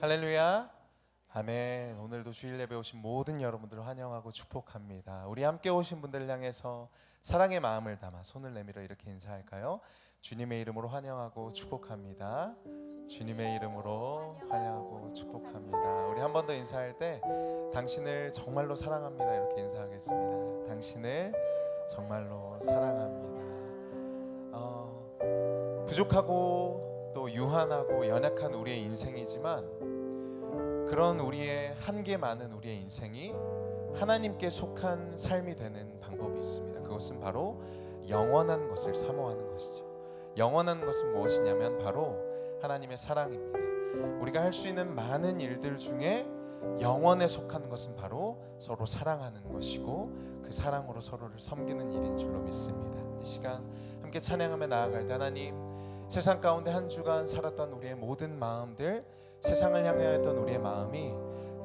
할렐루야. 아멘. 오늘도 주일 예배 오신 모든 여러분들을 환영하고 축복합니다. 우리 함께 오신 분들을 향해서 사랑의 마음을 담아 손을 내밀어 이렇게 인사할까요? 주님의 이름으로 환영하고 축복합니다. 주님의 이름으로 환영하고 축복합니다. 우리 한 번 더 인사할 때 당신을 정말로 사랑합니다 이렇게 인사하겠습니다. 당신을 정말로 사랑합니다. 부족하고 또 유한하고 연약한 우리의 인생이지만 그런 우리의 한계 많은 우리의 인생이 하나님께 속한 삶이 되는 방법이 있습니다. 그것은 바로 영원한 것을 사모하는 것이죠. 영원한 것은 무엇이냐면 바로 하나님의 사랑입니다. 우리가 할 수 있는 많은 일들 중에 영원에 속한 것은 바로 서로 사랑하는 것이고 그 사랑으로 서로를 섬기는 일인 줄로 믿습니다. 이 시간 함께 찬양하며 나아갈 때 하나님, 세상 가운데 한 주간 살았던 우리의 모든 마음들, 세상을 향하였던 우리의 마음이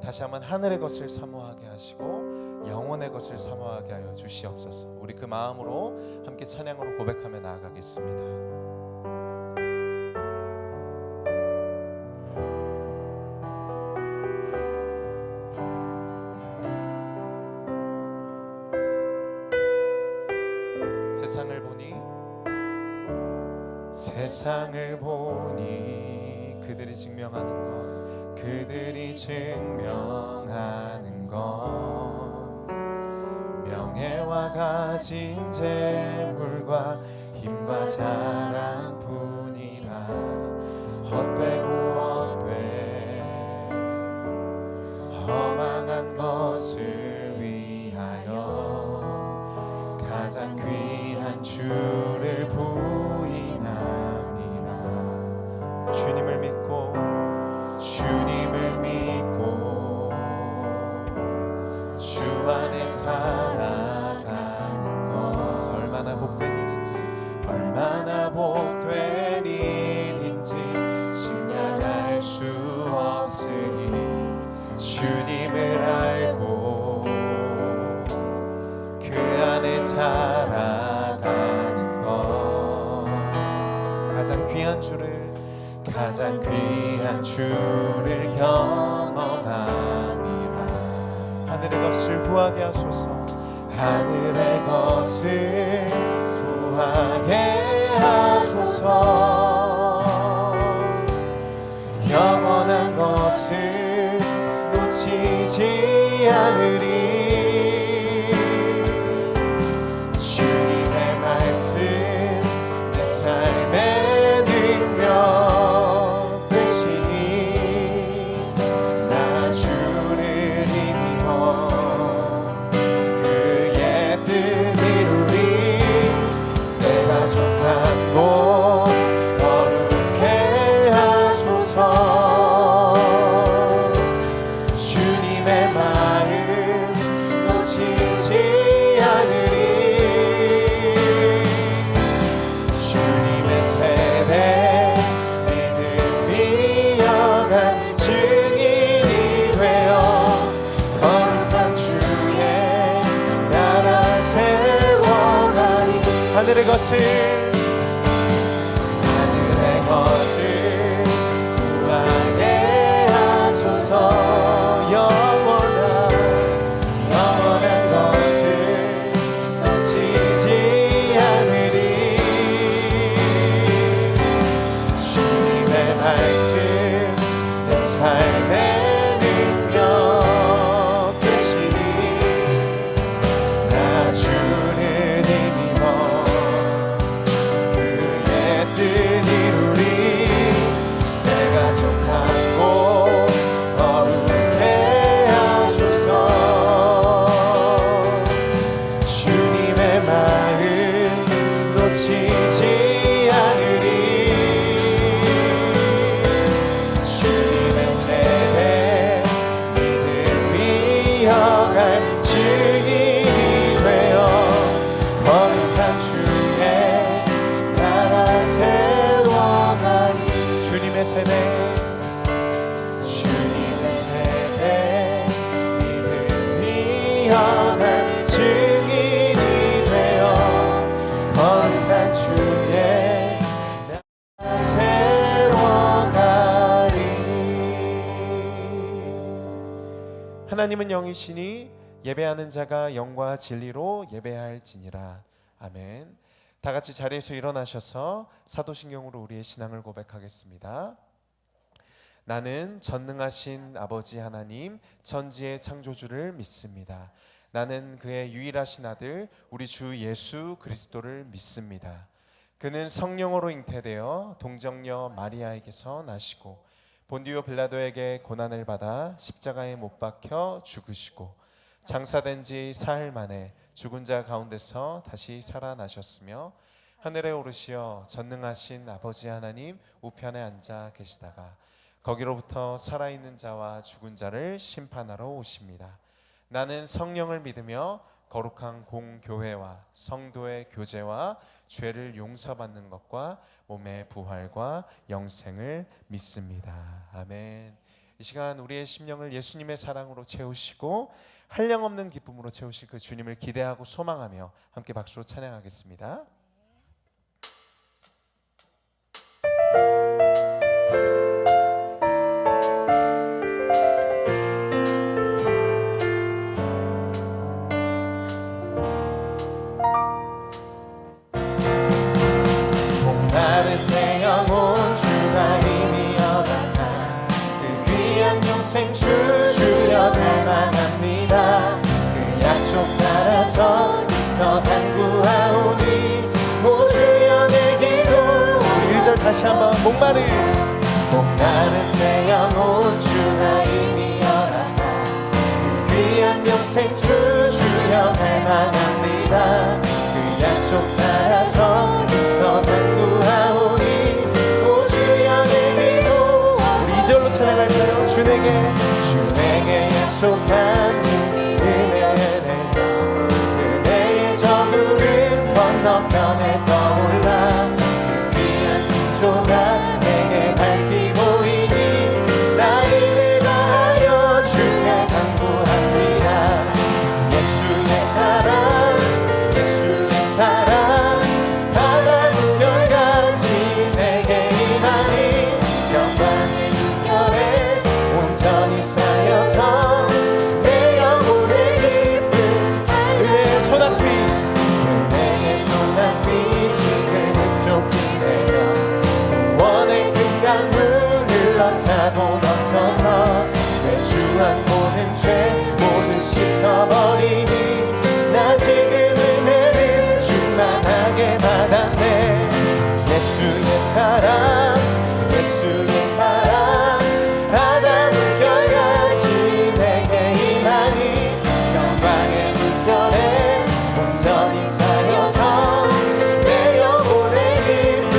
다시 한번 하늘의 것을 사모하게 하시고 영원의 것을 사모하게 하여 주시옵소서. 우리 그 마음으로 함께 찬양으로 고백하며 나아가겠습니다. 세상을 보니 그들이 증명하는 것, 그들이 증명하는 것, 명예와 가진 재물과 힘과 자랑뿐이라 헛되고 헛돼 허망한 것을 위하여 가장 귀한 주를 주님을 믿고 주 안에 살아가는 것 얼마나 복된 일인지 측량할 수 없으니 주님을 알고 그 안에 자라가는 것 가장 귀한 주를 경험함이라. 하늘의 것을 구하게 하소서. 하늘의 것을 구하게 하소서. 영원한 것을 놓치지 않으리. 주님의 말씀 내 삶의 능력 하늘의 것을 구하게 하소서. 영원한 것을 놓치지 않으리. 주님의 말씀 내 삶의 능력 되시니 나 주를 주님의 세대 믿음이 여간 증인이 되어 거룩한 주의 나라 세워가리. 하나님은 영이시니 예배하는 자가 영과 진리로 예배할지니라. 아멘. 다 같이 자리에서 일어나셔서 사도신경으로 우리의 신앙을 고백하겠습니다. 나는 전능하신 아버지 하나님 천지의 창조주를 믿습니다. 나는 그의 유일하신 아들 우리 주 예수 그리스도를 믿습니다. 그는 성령으로 잉태되어 동정녀 마리아에게서 나시고 본디오 빌라도에게 고난을 받아 십자가에 못 박혀 죽으시고 장사된 지 사흘 만에 죽은 자 가운데서 다시 살아나셨으며 하늘에 오르시어 전능하신 아버지 하나님 우편에 앉아 계시다가 거기로부터 살아있는 자와 죽은 자를 심판하러 오십니다. 나는 성령을 믿으며 거룩한 공교회와 성도의 교제와 죄를 용서받는 것과 몸의 부활과 영생을 믿습니다. 아멘. 이 시간 우리의 심령을 예수님의 사랑으로 채우시고 한량없는 기쁨으로 채우실 그 주님을 기대하고 소망하며 함께 박수로 찬양하겠습니다. 목마른 내 영혼 주가 이미 얻어가 그 귀한 영생 주여 갈망합니다. 그 약속 따라서 있어 간구하오니 오 주여 내 기도 1절 다시 한번 목마른 내 영혼 주가 이미 얻어가 그 귀한 영생 주여 갈망합니다. 그 약속 따라서 있어 간구하오니 오 주여 내 기도 우리 2절로 찬양할까요? 주에게 약속한 은혜의 저물은 건너편에 떠올라 그 귀한 징조가 내게 밝히 보이니 나를 다하여 주께 간구합니다. 예수의 사랑 바다 물결같이 내게 임하니 영광의 물결에 온전히 쌓여서 내 영혼의 기쁨 은혜의 소낙비 지금 흡족히 내려 구원의 큰 강물 흘러차고 넘쳐서 내 주한 모든 죄 모두 씻어버리니 나 지금 은혜를 충만하게 받았네. 예수의 사랑 바다 물결같이 내게 임하니 영광의 물결에 온전히 쌓여서 내 영혼의 기쁨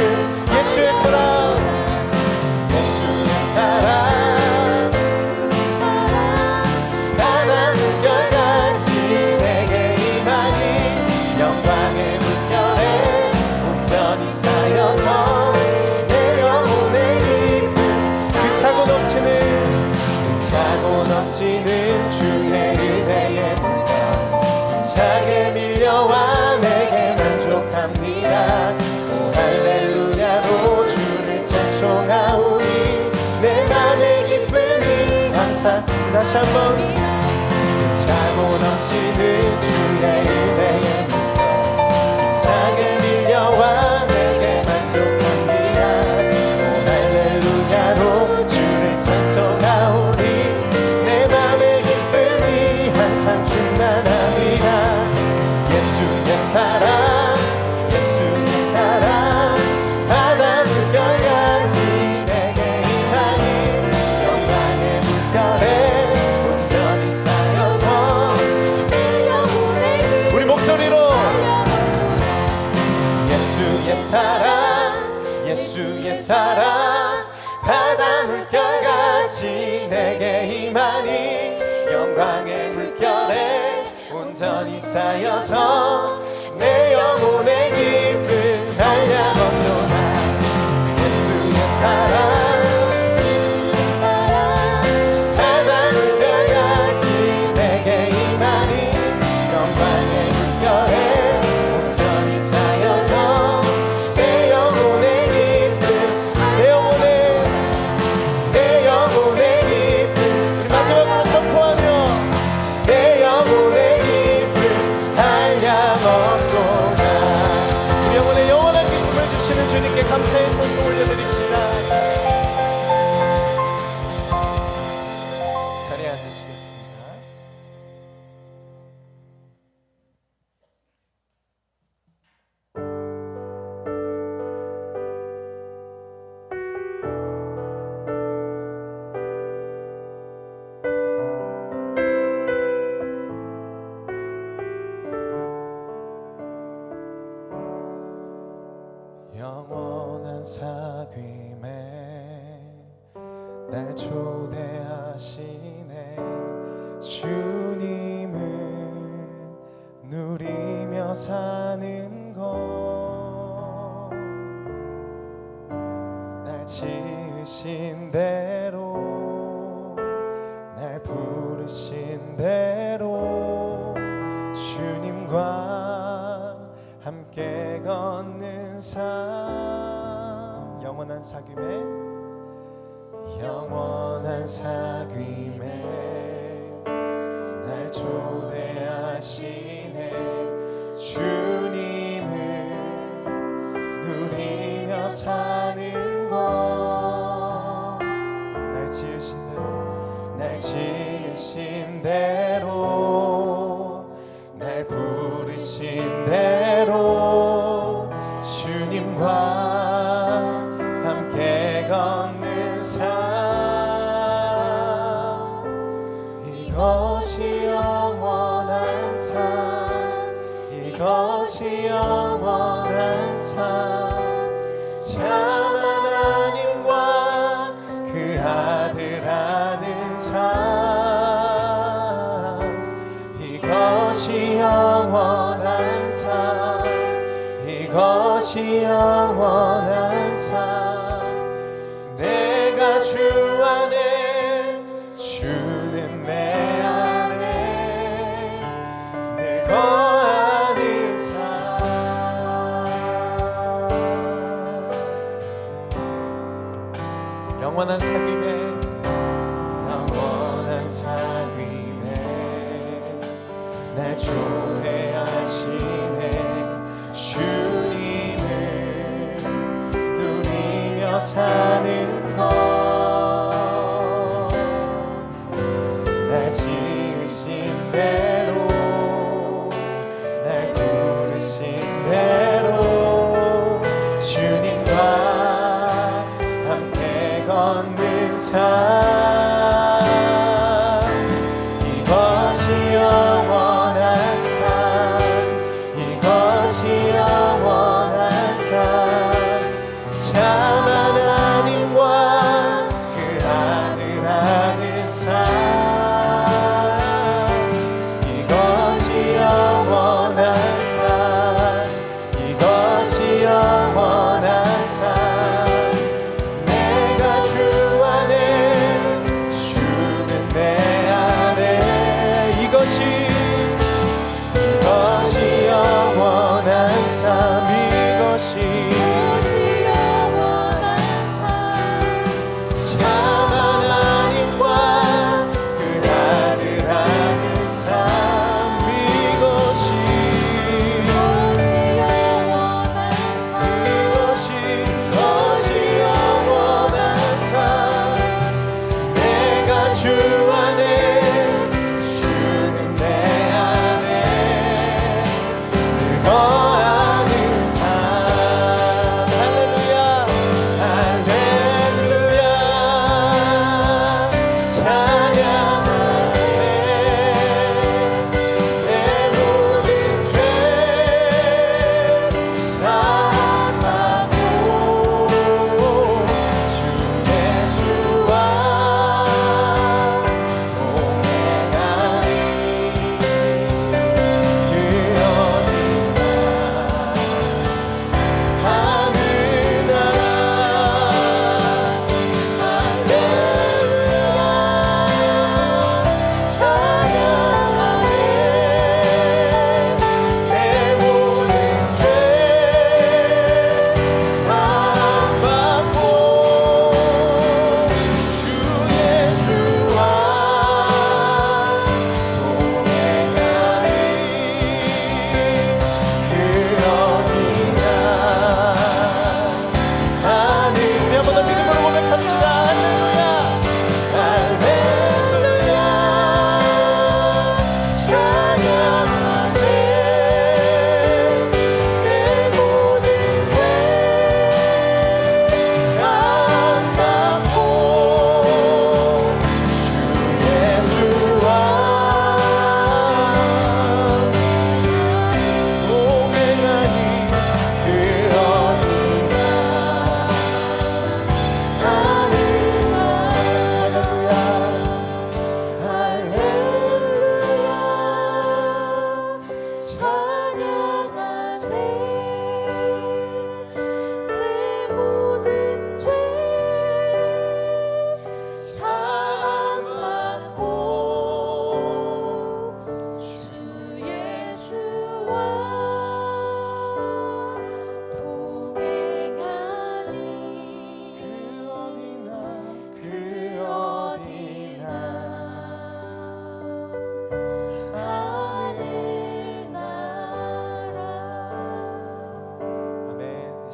예수의 사랑 바다 물결같이 내게 임하니 영광의 물결에 온전히 쌓여서 내 영혼의 기쁨 그 차고 넘치는 주의 은혜의 물결 차게 밀려와 내게 만족합니다. 오 할렐루야로 주를 찬송하오니 내 맘의 기쁨이 항상 다시 한번 차고 넘치는 주의 은혜의 물결 차게 밀려와 내게 만족합니다. 오 할렐루야로 주를 찬송하오니 내 맘의 기쁨이 항상 충만합니다. 예수의 사랑 바다 물결같이 내게 임하니 영광의 물결에 온전히 쌓여서 내 영혼의 기쁨 우리 목소리로 예수의 사랑 바다 물결같이 내게 임하니 영광의 물결에 온전히 쌓여서 내 영혼의 기쁨 한량없노라. 예수의 사랑 바다 물결같이 내게 임하니 영광의 물결에 온전히 쌓여서 내 영혼의 기쁨 내 영혼의 기쁨 우리 마지막으로 선포하며 사귐에 날 초대하시네. 주님을 누리며 사는 것, 날 지으신 대로, 날 부르신 대로 주님과 함께 걷는 삶. 영원한 사귐에, 영원한 사귐에 날 초대하시네. 주님을 누리며 사는 것, 날 지으신 대로, 날 지으신 대로, 날 부르신 대로 주님과 함께 걷는 삶. 이것이 영원한 삶, 이것이 영원한 삶. 참 하나님과 그 아들 아는 삶. 이것이 영원한 삶, 이것이 영원한 삶. 내가 주 안에, 주는 내 안에 늘 거하는 삶. 영원한 사귐에, 영원한 사귐에 날 초대하시네. 주님을 누리며 사는 것, 날 지으신 대로, 날 부르신 대로 주님과 함께 걷는 삶. 이것이 영원한 삶, 이것이 영원한 삶. 참 하나님과 그 아들 아는 삶. 이것이 영원한 삶, 이것이 영원한 삶. 내가 주 안에, 주는 내 안에. 이것이 영원한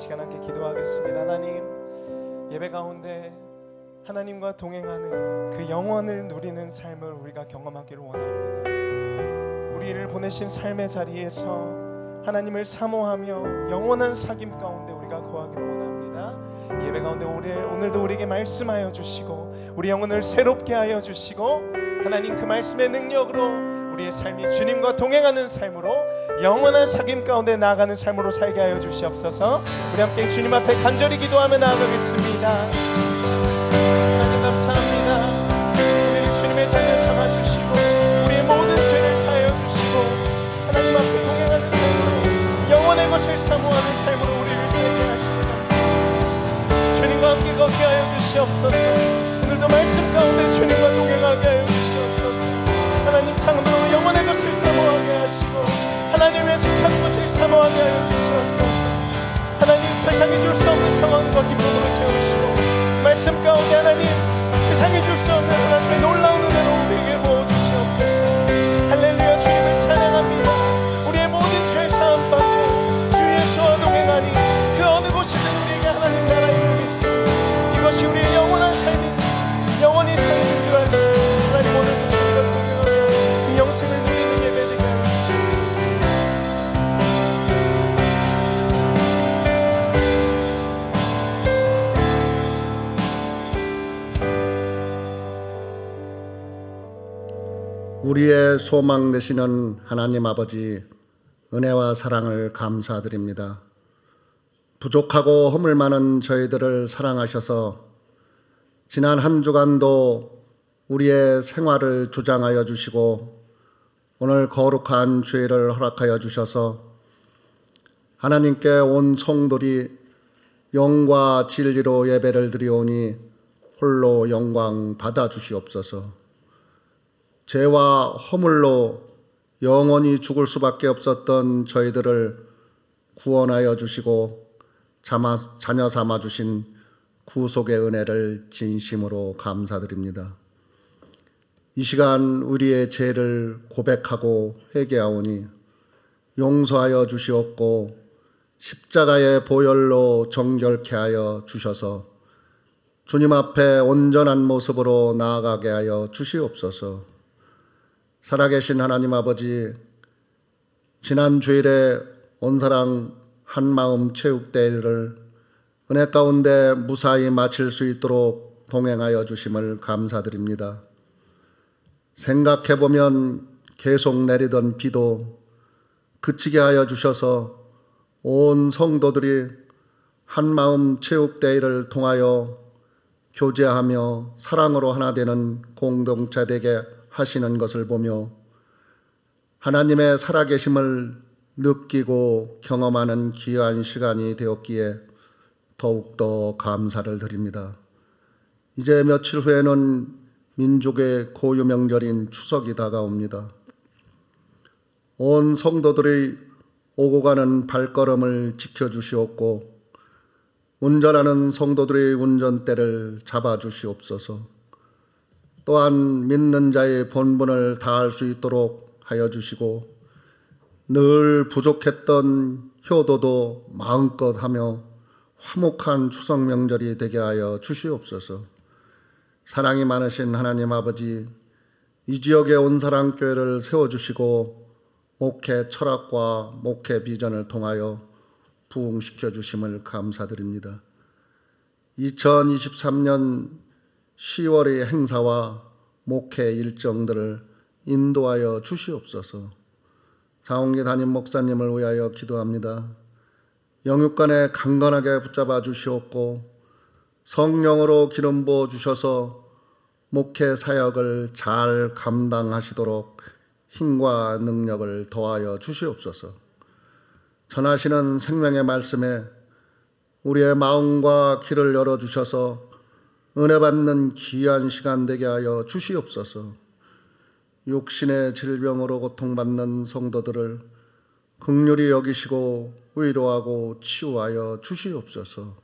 시간 함께 기도하겠습니다. 하나님, 예배 가운데 하나님과 동행하는 그 영원을 누리는 삶을 우리가 경험하기를 원합니다. 우리를 보내신 삶의 자리에서 하나님을 사모하며 영원한 사귐 가운데 우리가 거하기를 원합니다. 예배 가운데 오늘도 우리에게 말씀하여 주시고 우리 영혼을 새롭게 하여 주시고 하나님 그 말씀의 능력으로 우리의 삶이 주님과 동행하는 삶으로 영원한 사귐 가운데 나아가는 삶으로 살게 하여 주시옵소서. 우리 함께 주님 앞에 간절히 기도하며 나아가겠습니다. 하나님 감사합니다. 우리를 주님의 자녀 삼아주시고 우리의 모든 죄를 사하여 주시고 하나님 앞에 동행하는 삶으로 영원의 것을 사모하는 삶으로 우리를 살게 하시니 감사합니다. 주님과 함께 걷게 하여 주시옵소서. 오늘도 말씀 가운데 주님과 동행하게 하여 주시옵소서. 하나님 창으로 영원의 것을 사모하게 하시고 하나님의 속한 것을 사모하게 하여 주시옵소서. 하나님 세상이 줄 수 없는 평안과 기쁨으로 채우시고 말씀 가운데 하나님 세상이 줄 수 없는 하나님의 놀라운 은혜로 우리에게 부어주시옵소서. 할렐루야. 주님을 찬양합니다. 우리의 모든 죄 사함 받고 주 예수와 동행하니 그 어느 곳이든 우리에게 하나님 나라임을 믿습니다. 이것이 우리의 영원한 삶인 영원히 삶인 줄 알고 하나님 오늘도 저희가 동행하며 이 영생을 누리는 예배 되게 하여 우리의 소망 되시는 하나님 아버지, 은혜와 사랑을 감사드립니다. 부족하고 허물 많은 저희들을 사랑하셔서 지난 한 주간도 우리의 생활을 주장하여 주시고 오늘 거룩한 주일을 허락하여 주셔서 하나님께 온 성도들이 영과 진리로 예배를 드리오니 홀로 영광 받아 주시옵소서. 죄와 허물로 영원히 죽을 수밖에 없었던 저희들을 구원하여 주시고 자녀 삼아 주신 구속의 은혜를 진심으로 감사드립니다. 이 시간 우리의 죄를 고백하고 회개하오니 용서하여 주시옵고 십자가의 보혈로 정결케 하여 주셔서 주님 앞에 온전한 모습으로 나아가게 하여 주시옵소서. 살아계신 하나님 아버지, 지난 주일에 온사랑 한마음 체육대회를 은혜 가운데 무사히 마칠 수 있도록 동행하여 주심을 감사드립니다. 생각해보면 계속 내리던 비도 그치게 하여 주셔서 온 성도들이 한마음 체육대회를 통하여 교제하며 사랑으로 하나 되는 공동체 되게 하시는 것을 보며 하나님의 살아계심을 느끼고 경험하는 귀한 시간이 되었기에 더욱더 감사를 드립니다. 이제 며칠 후에는 민족의 고유 명절인 추석이 다가옵니다. 온 성도들이 오고 가는 발걸음을 지켜주시옵고 운전하는 성도들의 운전대를 잡아주시옵소서. 또한 믿는 자의 본분을 다할 수 있도록 하여 주시고 늘 부족했던 효도도 마음껏 하며 화목한 추석 명절이 되게 하여 주시옵소서. 사랑이 많으신 하나님 아버지, 이 지역의 온사랑교회를 세워주시고 목회 철학과 목회 비전을 통하여 부흥시켜 주심을 감사드립니다. 2023년 10월의 행사와 목회 일정들을 인도하여 주시옵소서. 장홍기 담임 목사님을 위하여 기도합니다. 영육간에 강건하게 붙잡아 주시옵고 성령으로 기름 부어 주셔서 목회 사역을 잘 감당하시도록 힘과 능력을 더하여 주시옵소서. 전하시는 생명의 말씀에 우리의 마음과 귀를 열어주셔서 은혜 받는 귀한 시간 되게 하여 주시옵소서. 육신의 질병으로 고통받는 성도들을 긍휼히 여기시고 위로하고 치유하여 주시옵소서.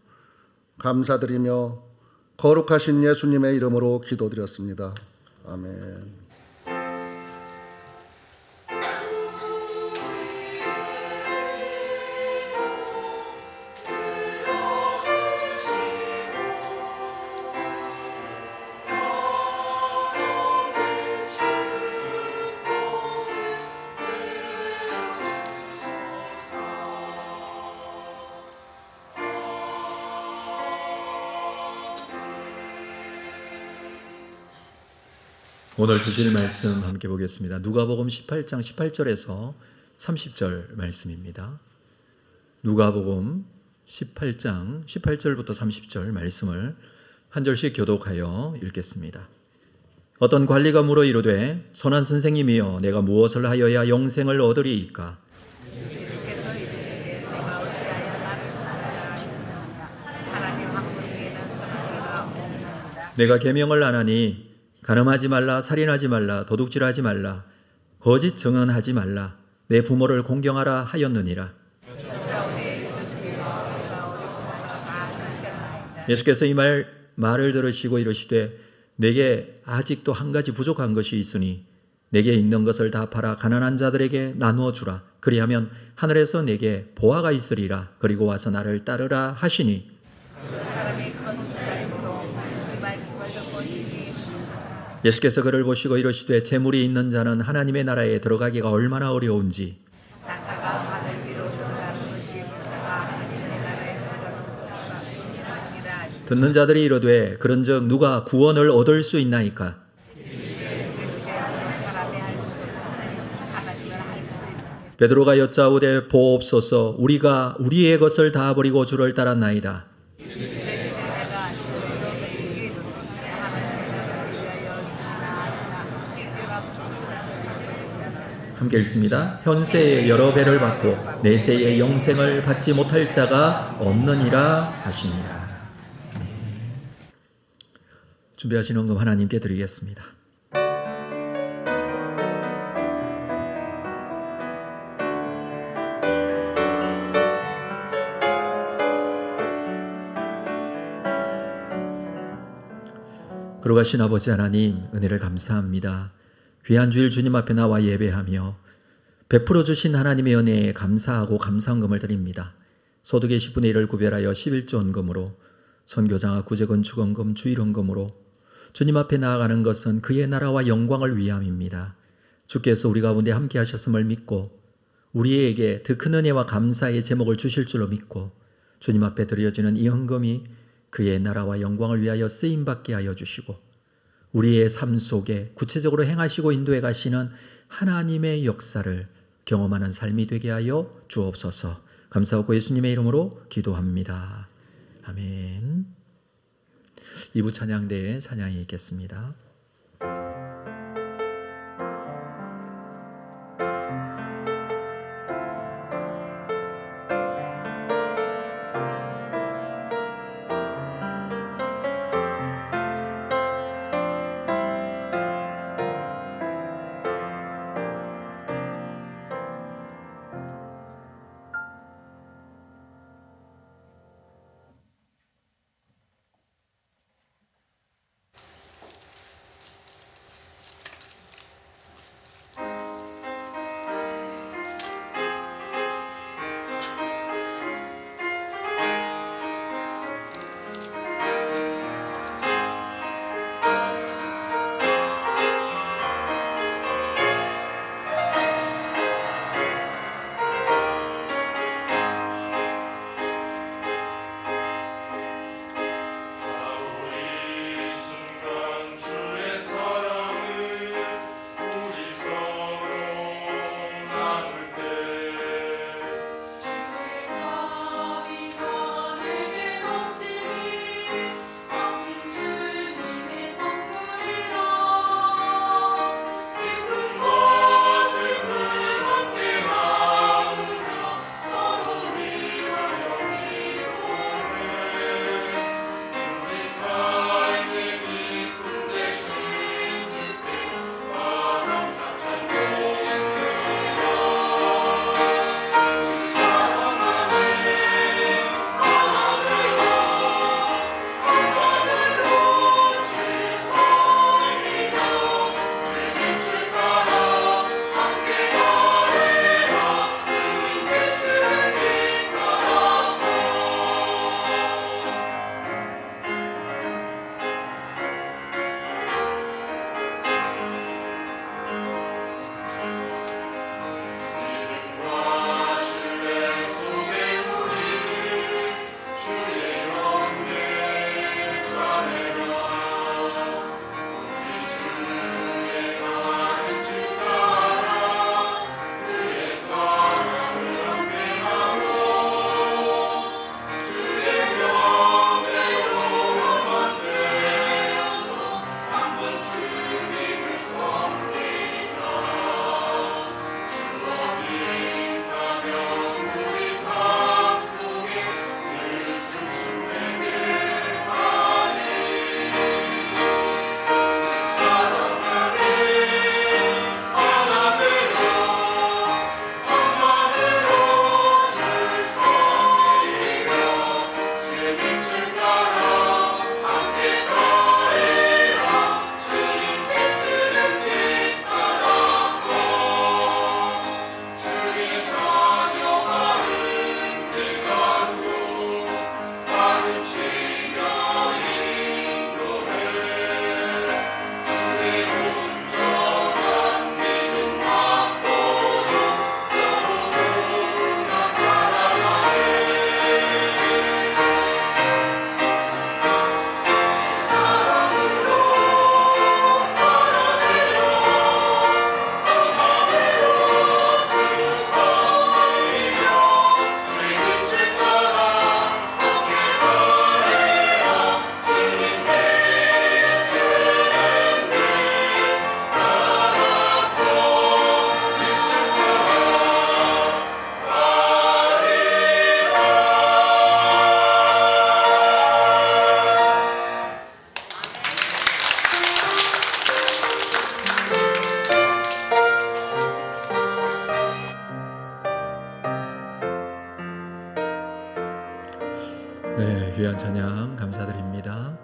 감사드리며 거룩하신 예수님의 이름으로 기도드렸습니다. 아멘. 오늘 주실 말씀 함께 보겠습니다. 누가복음 18장 18절에서 30절 말씀입니다. 누가복음 18장 18절부터 30절 말씀을 한 절씩 교독하여 읽겠습니다. 어떤 관리가 물어 이르되 선한 선생님이여 내가 무엇을 하여야 영생을 얻으리이까? 내가 계명을 안 하니 간음하지 말라, 살인하지 말라, 도둑질하지 말라, 거짓 증언하지 말라, 내 부모를 공경하라 하였느니라. 예수께서 이 말을 들으시고 이르시되 내게 아직도 한 가지 부족한 것이 있으니 내게 있는 것을 다 팔아 가난한 자들에게 나누어 주라. 그리하면 하늘에서 내게 보화가 있으리라. 그리고 와서 나를 따르라 하시니 예수께서 그를 보시고 이르시되 재물이 있는 자는 하나님의 나라에 들어가기가 얼마나 어려운지 듣는 자들이 이르되 그런즉 누가 구원을 얻을 수 있나이까? 베드로가 여짜오되 보옵소서 우리가 우리의 것을 다 버리고 주를 따랐나이다. 함께 읽습니다. 현세에 여러 배를 받고 내세에 영생을 받지 못할 자가 없느니라 하시니라. 준비하신 헌금 하나님께 드리겠습니다. 거룩하신 아버지 하나님, 은혜를 감사합니다. 귀한 주일 주님 앞에 나와 예배하며 베풀어 주신 하나님의 은혜에 감사하고 감사헌금을 드립니다. 소득의 10분의 1을 구별하여 11조 헌금으로, 선교장학 구제건축헌금 주일헌금으로 주님 앞에 나아가는 것은 그의 나라와 영광을 위함입니다. 주께서 우리 가운데 함께 하셨음을 믿고 우리에게 더 큰 은혜와 감사의 제목을 주실 줄로 믿고 주님 앞에 드려지는 이 헌금이 그의 나라와 영광을 위하여 쓰임받게 하여 주시고 우리의 삶 속에 구체적으로 행하시고 인도해 가시는 하나님의 역사를 경험하는 삶이 되게 하여 주옵소서. 감사하고 예수님의 이름으로 기도합니다. 아멘. 2부 찬양대에 찬양이 있겠습니다. 네, 귀한 찬양 감사드립니다.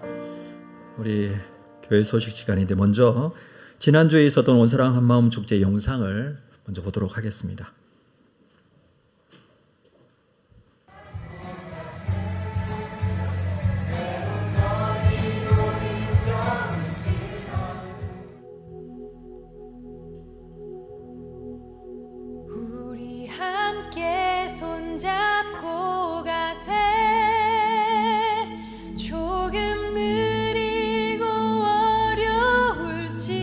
우리 교회 소식 시간인데 먼저 지난주에 있었던 온사랑 한마음 축제 영상을 먼저 보도록 하겠습니다. 우리 함께 손잡고 가세. 조금 느리고 어려울지라도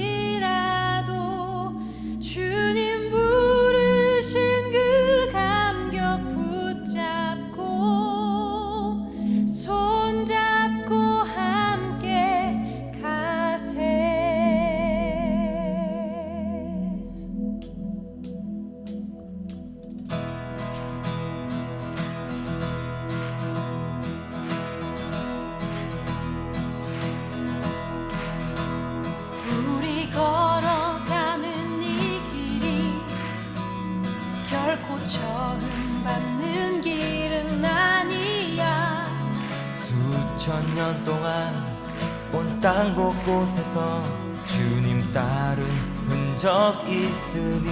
주님 부르신 그 감격 붙잡고 손잡고 함께 가세. 우리 걸어가는 이 길이 결코 처음 밟는 길은 아니야. 수천 년 동안 온 땅 곳곳에서 주님 따른 흔적 있으니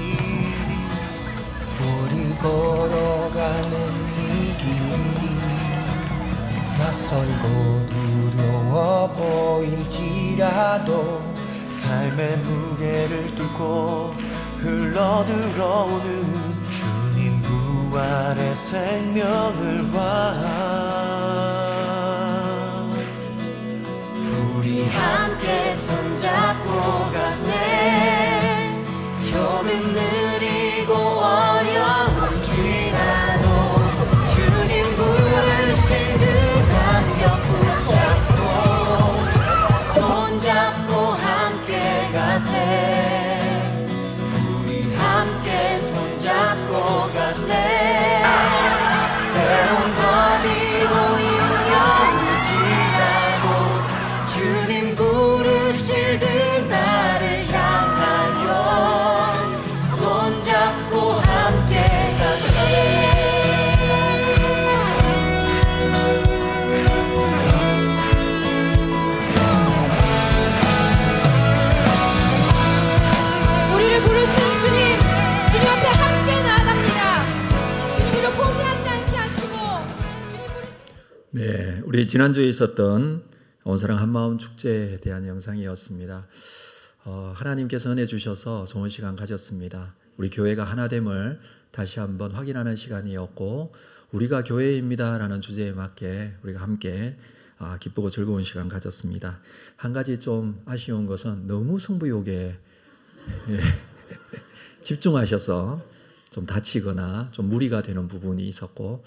우리 걸어가는 이 길이 낯설고 두려워 보일지라도 삶의 무게를 뚫고 흘러들어오는 주님 부활의 생명을 봐. 우리 함께 손잡고 가세. 조금 느리고 어려울지라도 주님 부르신 그 감격 붙잡고 손잡고 함께 가세. 우리 함께 손잡고 가세. 때론 더디고 힘겨울지라도 주님 부르실 듯 나를 향하여 손잡고 함께 가세. 우리를 부르신 주님 앞에 함께 나아갑니다. 주님으로 포기하지 않게 하시고 주님 부르신 네, 우리 지난주에 있었던 온사랑 한마음 축제에 대한 영상이었습니다. 하나님께서 은혜 주셔서 좋은 시간 가졌습니다. 우리 교회가 하나됨을 다시 한번 확인하는 시간이었고 우리가 교회입니다라는 주제에 맞게 우리가 함께 기쁘고 즐거운 시간 가졌습니다. 한 가지 좀 아쉬운 것은 너무 승부욕에 집중하셔서 좀 다치거나 좀 무리가 되는 부분이 있었고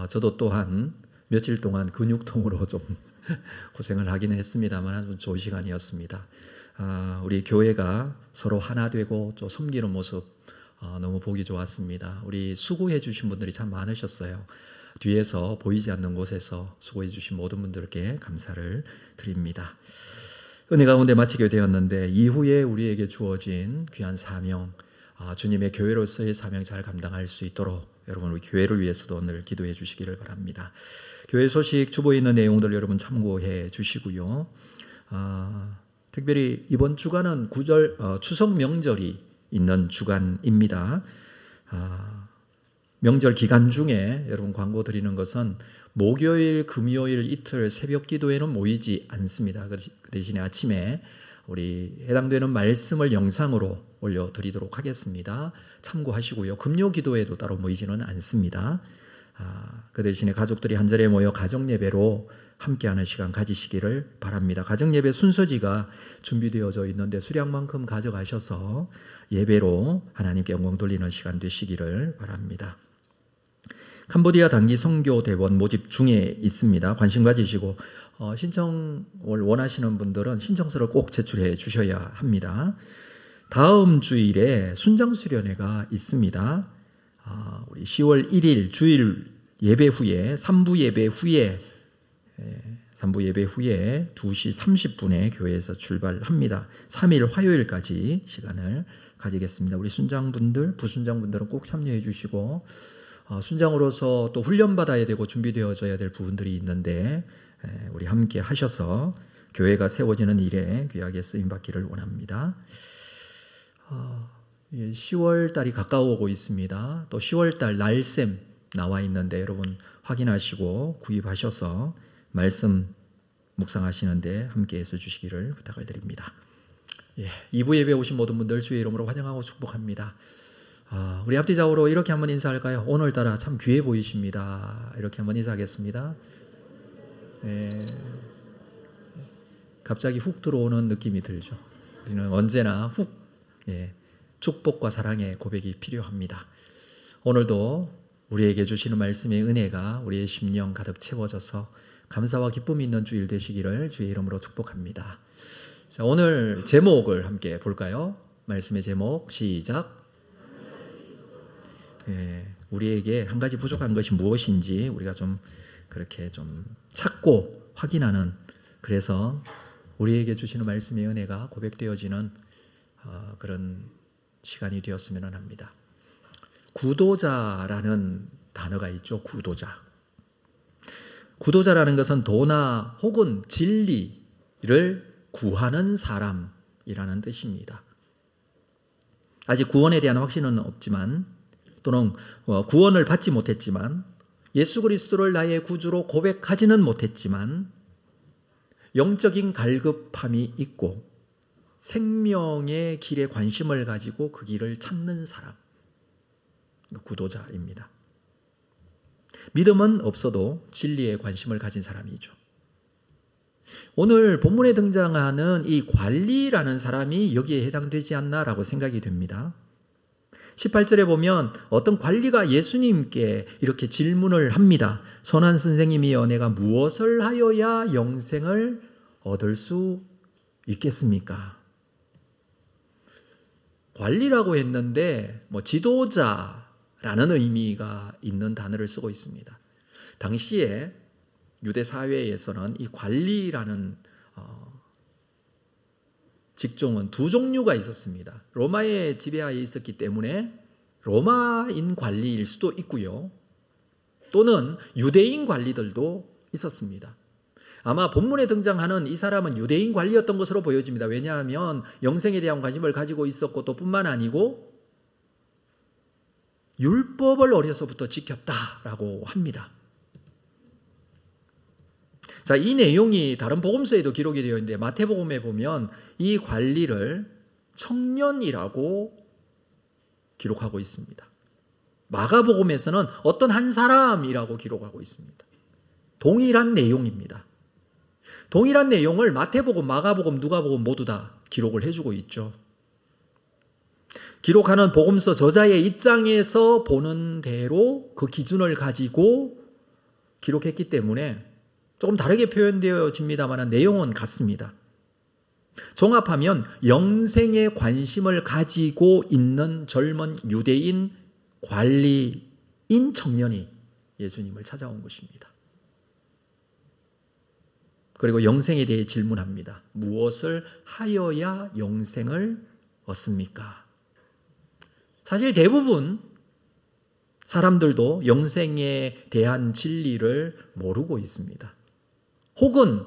저도 또한 며칠 동안 근육통으로 좀 고생을 하긴 했습니다만 아주 좋은 시간이었습니다. 우리 교회가 서로 하나 되고 또 섬기는 모습 너무 보기 좋았습니다. 우리 수고해 주신 분들이 참 많으셨어요. 뒤에서 보이지 않는 곳에서 수고해 주신 모든 분들께 감사를 드립니다. 은혜 가운데 마치게 되었는데 이후에 우리에게 주어진 귀한 사명, 주님의 교회로서의 사명 잘 감당할 수 있도록 여러분 우리 교회를 위해서도 오늘 기도해 주시기를 바랍니다. 교회 소식 주보에 있는 내용들 여러분 참고해 주시고요. 특별히 이번 주간은 추석 명절이 있는 주간입니다. 명절 기간 중에 여러분 광고 드리는 것은 목요일, 금요일 이틀 새벽 기도에는 모이지 않습니다. 그 대신에 아침에 우리 해당되는 말씀을 영상으로 올려드리도록 하겠습니다. 참고하시고요. 금요 기도에도 따로 모이지는 않습니다. 그 대신에 가족들이 한자리에 모여 가정예배로 함께하는 시간 가지시기를 바랍니다. 가정예배 순서지가 준비되어져 있는데 수량만큼 가져가셔서 예배로 하나님께 영광 돌리는 시간 되시기를 바랍니다. 캄보디아 단기 선교 대원 모집 중에 있습니다. 관심 가지시고 신청을 원하시는 분들은 신청서를 꼭 제출해 주셔야 합니다. 다음 주일에 순장 수련회가 있습니다. 우리 10월 1일 주일 예배 후에 3부 예배 후에 2시 30분에 교회에서 출발합니다. 3일 화요일까지 시간을 가지겠습니다. 우리 순장분들, 부순장분들은 꼭 참여해 주시고 순장으로서 또 훈련받아야 되고 준비되어져야 될 부분들이 있는데 우리 함께 하셔서 교회가 세워지는 일에 귀하게 쓰임받기를 원합니다. 10월 달이 가까워오고 있습니다. 또 10월 달 날샘 나와 있는데 여러분 확인하시고 구입하셔서 말씀 묵상하시는데 함께 해서 주시기를 부탁을 드립니다. 2부 예배 오신 모든 분들 주의 이름으로 환영하고 축복합니다. 우리 앞뒤좌우로 이렇게 한번 인사할까요? 오늘따라 참 귀해 보이십니다. 이렇게 한번 인사하겠습니다. 갑자기 훅 들어오는 느낌이 들죠. 우리는 언제나 훅 축복과 사랑의 고백이 필요합니다. 오늘도 우리에게 주시는 말씀의 은혜가 우리의 심령 가득 채워져서 감사와 기쁨이 있는 주일 되시기를 주의 이름으로 축복합니다. 자, 오늘 제목을 함께 볼까요? 말씀의 제목 시작. 우리에게 한 가지 부족한 것이 무엇인지 우리가 좀 그렇게 좀 찾고 확인하는, 그래서 우리에게 주시는 말씀의 은혜가 고백되어지는 그런 시간이 되었으면 합니다. 구도자라는 단어가 있죠. 구도자라는 것은 도나 혹은 진리를 구하는 사람이라는 뜻입니다. 아직 구원에 대한 확신은 없지만, 또는 구원을 받지 못했지만, 예수 그리스도를 나의 구주로 고백하지는 못했지만 영적인 갈급함이 있고 생명의 길에 관심을 가지고 그 길을 찾는 사람, 구도자입니다. 믿음은 없어도 진리에 관심을 가진 사람이죠. 오늘 본문에 등장하는 이 관리라는 사람이 여기에 해당되지 않나라고 생각이 됩니다. 18절에 보면 어떤 관리가 예수님께 이렇게 질문을 합니다. 선한 선생님이여, 내가 무엇을 하여야 영생을 얻을 수 있겠습니까? 관리라고 했는데 지도자라는 의미가 있는 단어를 쓰고 있습니다. 당시에 유대 사회에서는 이 관리라는 직종은 두 종류가 있었습니다. 로마의 지배하에 있었기 때문에 로마인 관리일 수도 있고요. 또는 유대인 관리들도 있었습니다. 아마 본문에 등장하는 이 사람은 유대인 관리였던 것으로 보여집니다. 왜냐하면 영생에 대한 관심을 가지고 있었고, 또 뿐만 아니고 율법을 어려서부터 지켰다라고 합니다. 자, 이 내용이 다른 복음서에도 기록이 되어 있는데 마태복음에 보면 이 관리를 청년이라고 기록하고 있습니다. 마가복음에서는 어떤 한 사람이라고 기록하고 있습니다. 동일한 내용입니다. 동일한 내용을 마태복음, 마가복음, 누가복음 모두 다 기록을 해주고 있죠. 기록하는 복음서 저자의 입장에서 보는 대로 그 기준을 가지고 기록했기 때문에 조금 다르게 표현되어집니다만 내용은 같습니다. 종합하면 영생에 관심을 가지고 있는 젊은 유대인 관리인 청년이 예수님을 찾아온 것입니다. 그리고 영생에 대해 질문합니다. 무엇을 하여야 영생을 얻습니까? 사실 대부분 사람들도 영생에 대한 진리를 모르고 있습니다. 혹은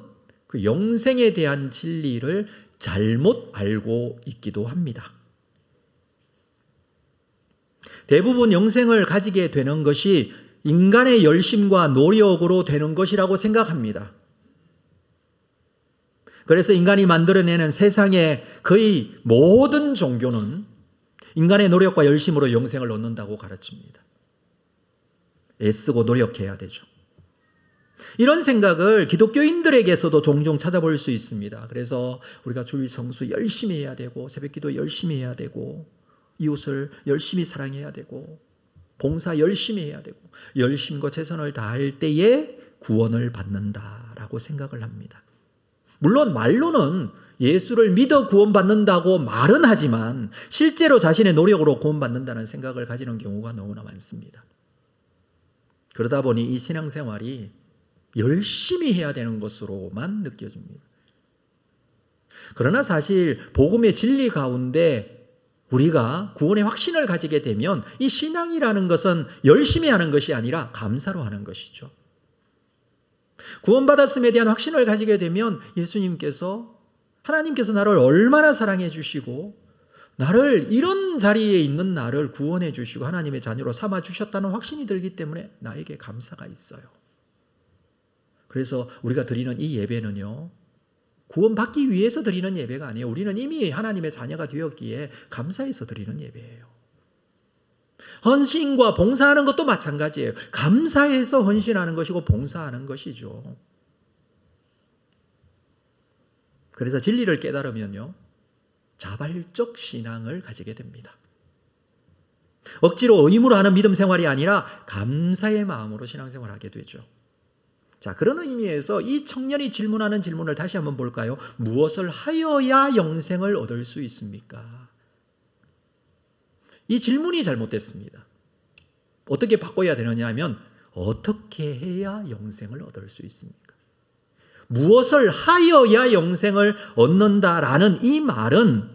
그 영생에 대한 진리를 잘못 알고 있기도 합니다. 대부분 영생을 가지게 되는 것이 인간의 열심과 노력으로 되는 것이라고 생각합니다. 그래서 인간이 만들어내는 세상의 거의 모든 종교는 인간의 노력과 열심으로 영생을 얻는다고 가르칩니다. 애쓰고 노력해야 되죠. 이런 생각을 기독교인들에게서도 종종 찾아볼 수 있습니다. 그래서 우리가 주일 성수 열심히 해야 되고, 새벽기도 열심히 해야 되고, 이웃을 열심히 사랑해야 되고, 봉사 열심히 해야 되고, 열심과 최선을 다할 때에 구원을 받는다라고 생각을 합니다. 물론 말로는 예수를 믿어 구원받는다고 말은 하지만 실제로 자신의 노력으로 구원받는다는 생각을 가지는 경우가 너무나 많습니다. 그러다 보니 이 신앙생활이 열심히 해야 되는 것으로만 느껴집니다. 그러나 사실 복음의 진리 가운데 우리가 구원의 확신을 가지게 되면 이 신앙이라는 것은 열심히 하는 것이 아니라 감사로 하는 것이죠. 구원받았음에 대한 확신을 가지게 되면 하나님께서 나를 얼마나 사랑해 주시고 나를 이런 자리에 있는 나를 구원해 주시고 하나님의 자녀로 삼아 주셨다는 확신이 들기 때문에 나에게 감사가 있어요. 그래서 우리가 드리는 이 예배는요, 구원받기 위해서 드리는 예배가 아니에요. 우리는 이미 하나님의 자녀가 되었기에 감사해서 드리는 예배예요. 헌신과 봉사하는 것도 마찬가지예요. 감사해서 헌신하는 것이고 봉사하는 것이죠. 그래서 진리를 깨달으면요, 자발적 신앙을 가지게 됩니다. 억지로 의무로 하는 믿음 생활이 아니라 감사의 마음으로 신앙생활을 하게 되죠. 자, 그런 의미에서 이 청년이 질문하는 질문을 다시 한번 볼까요? 무엇을 하여야 영생을 얻을 수 있습니까? 이 질문이 잘못됐습니다. 어떻게 바꿔야 되느냐 하면 어떻게 해야 영생을 얻을 수 있습니까? 무엇을 하여야 영생을 얻는다라는 이 말은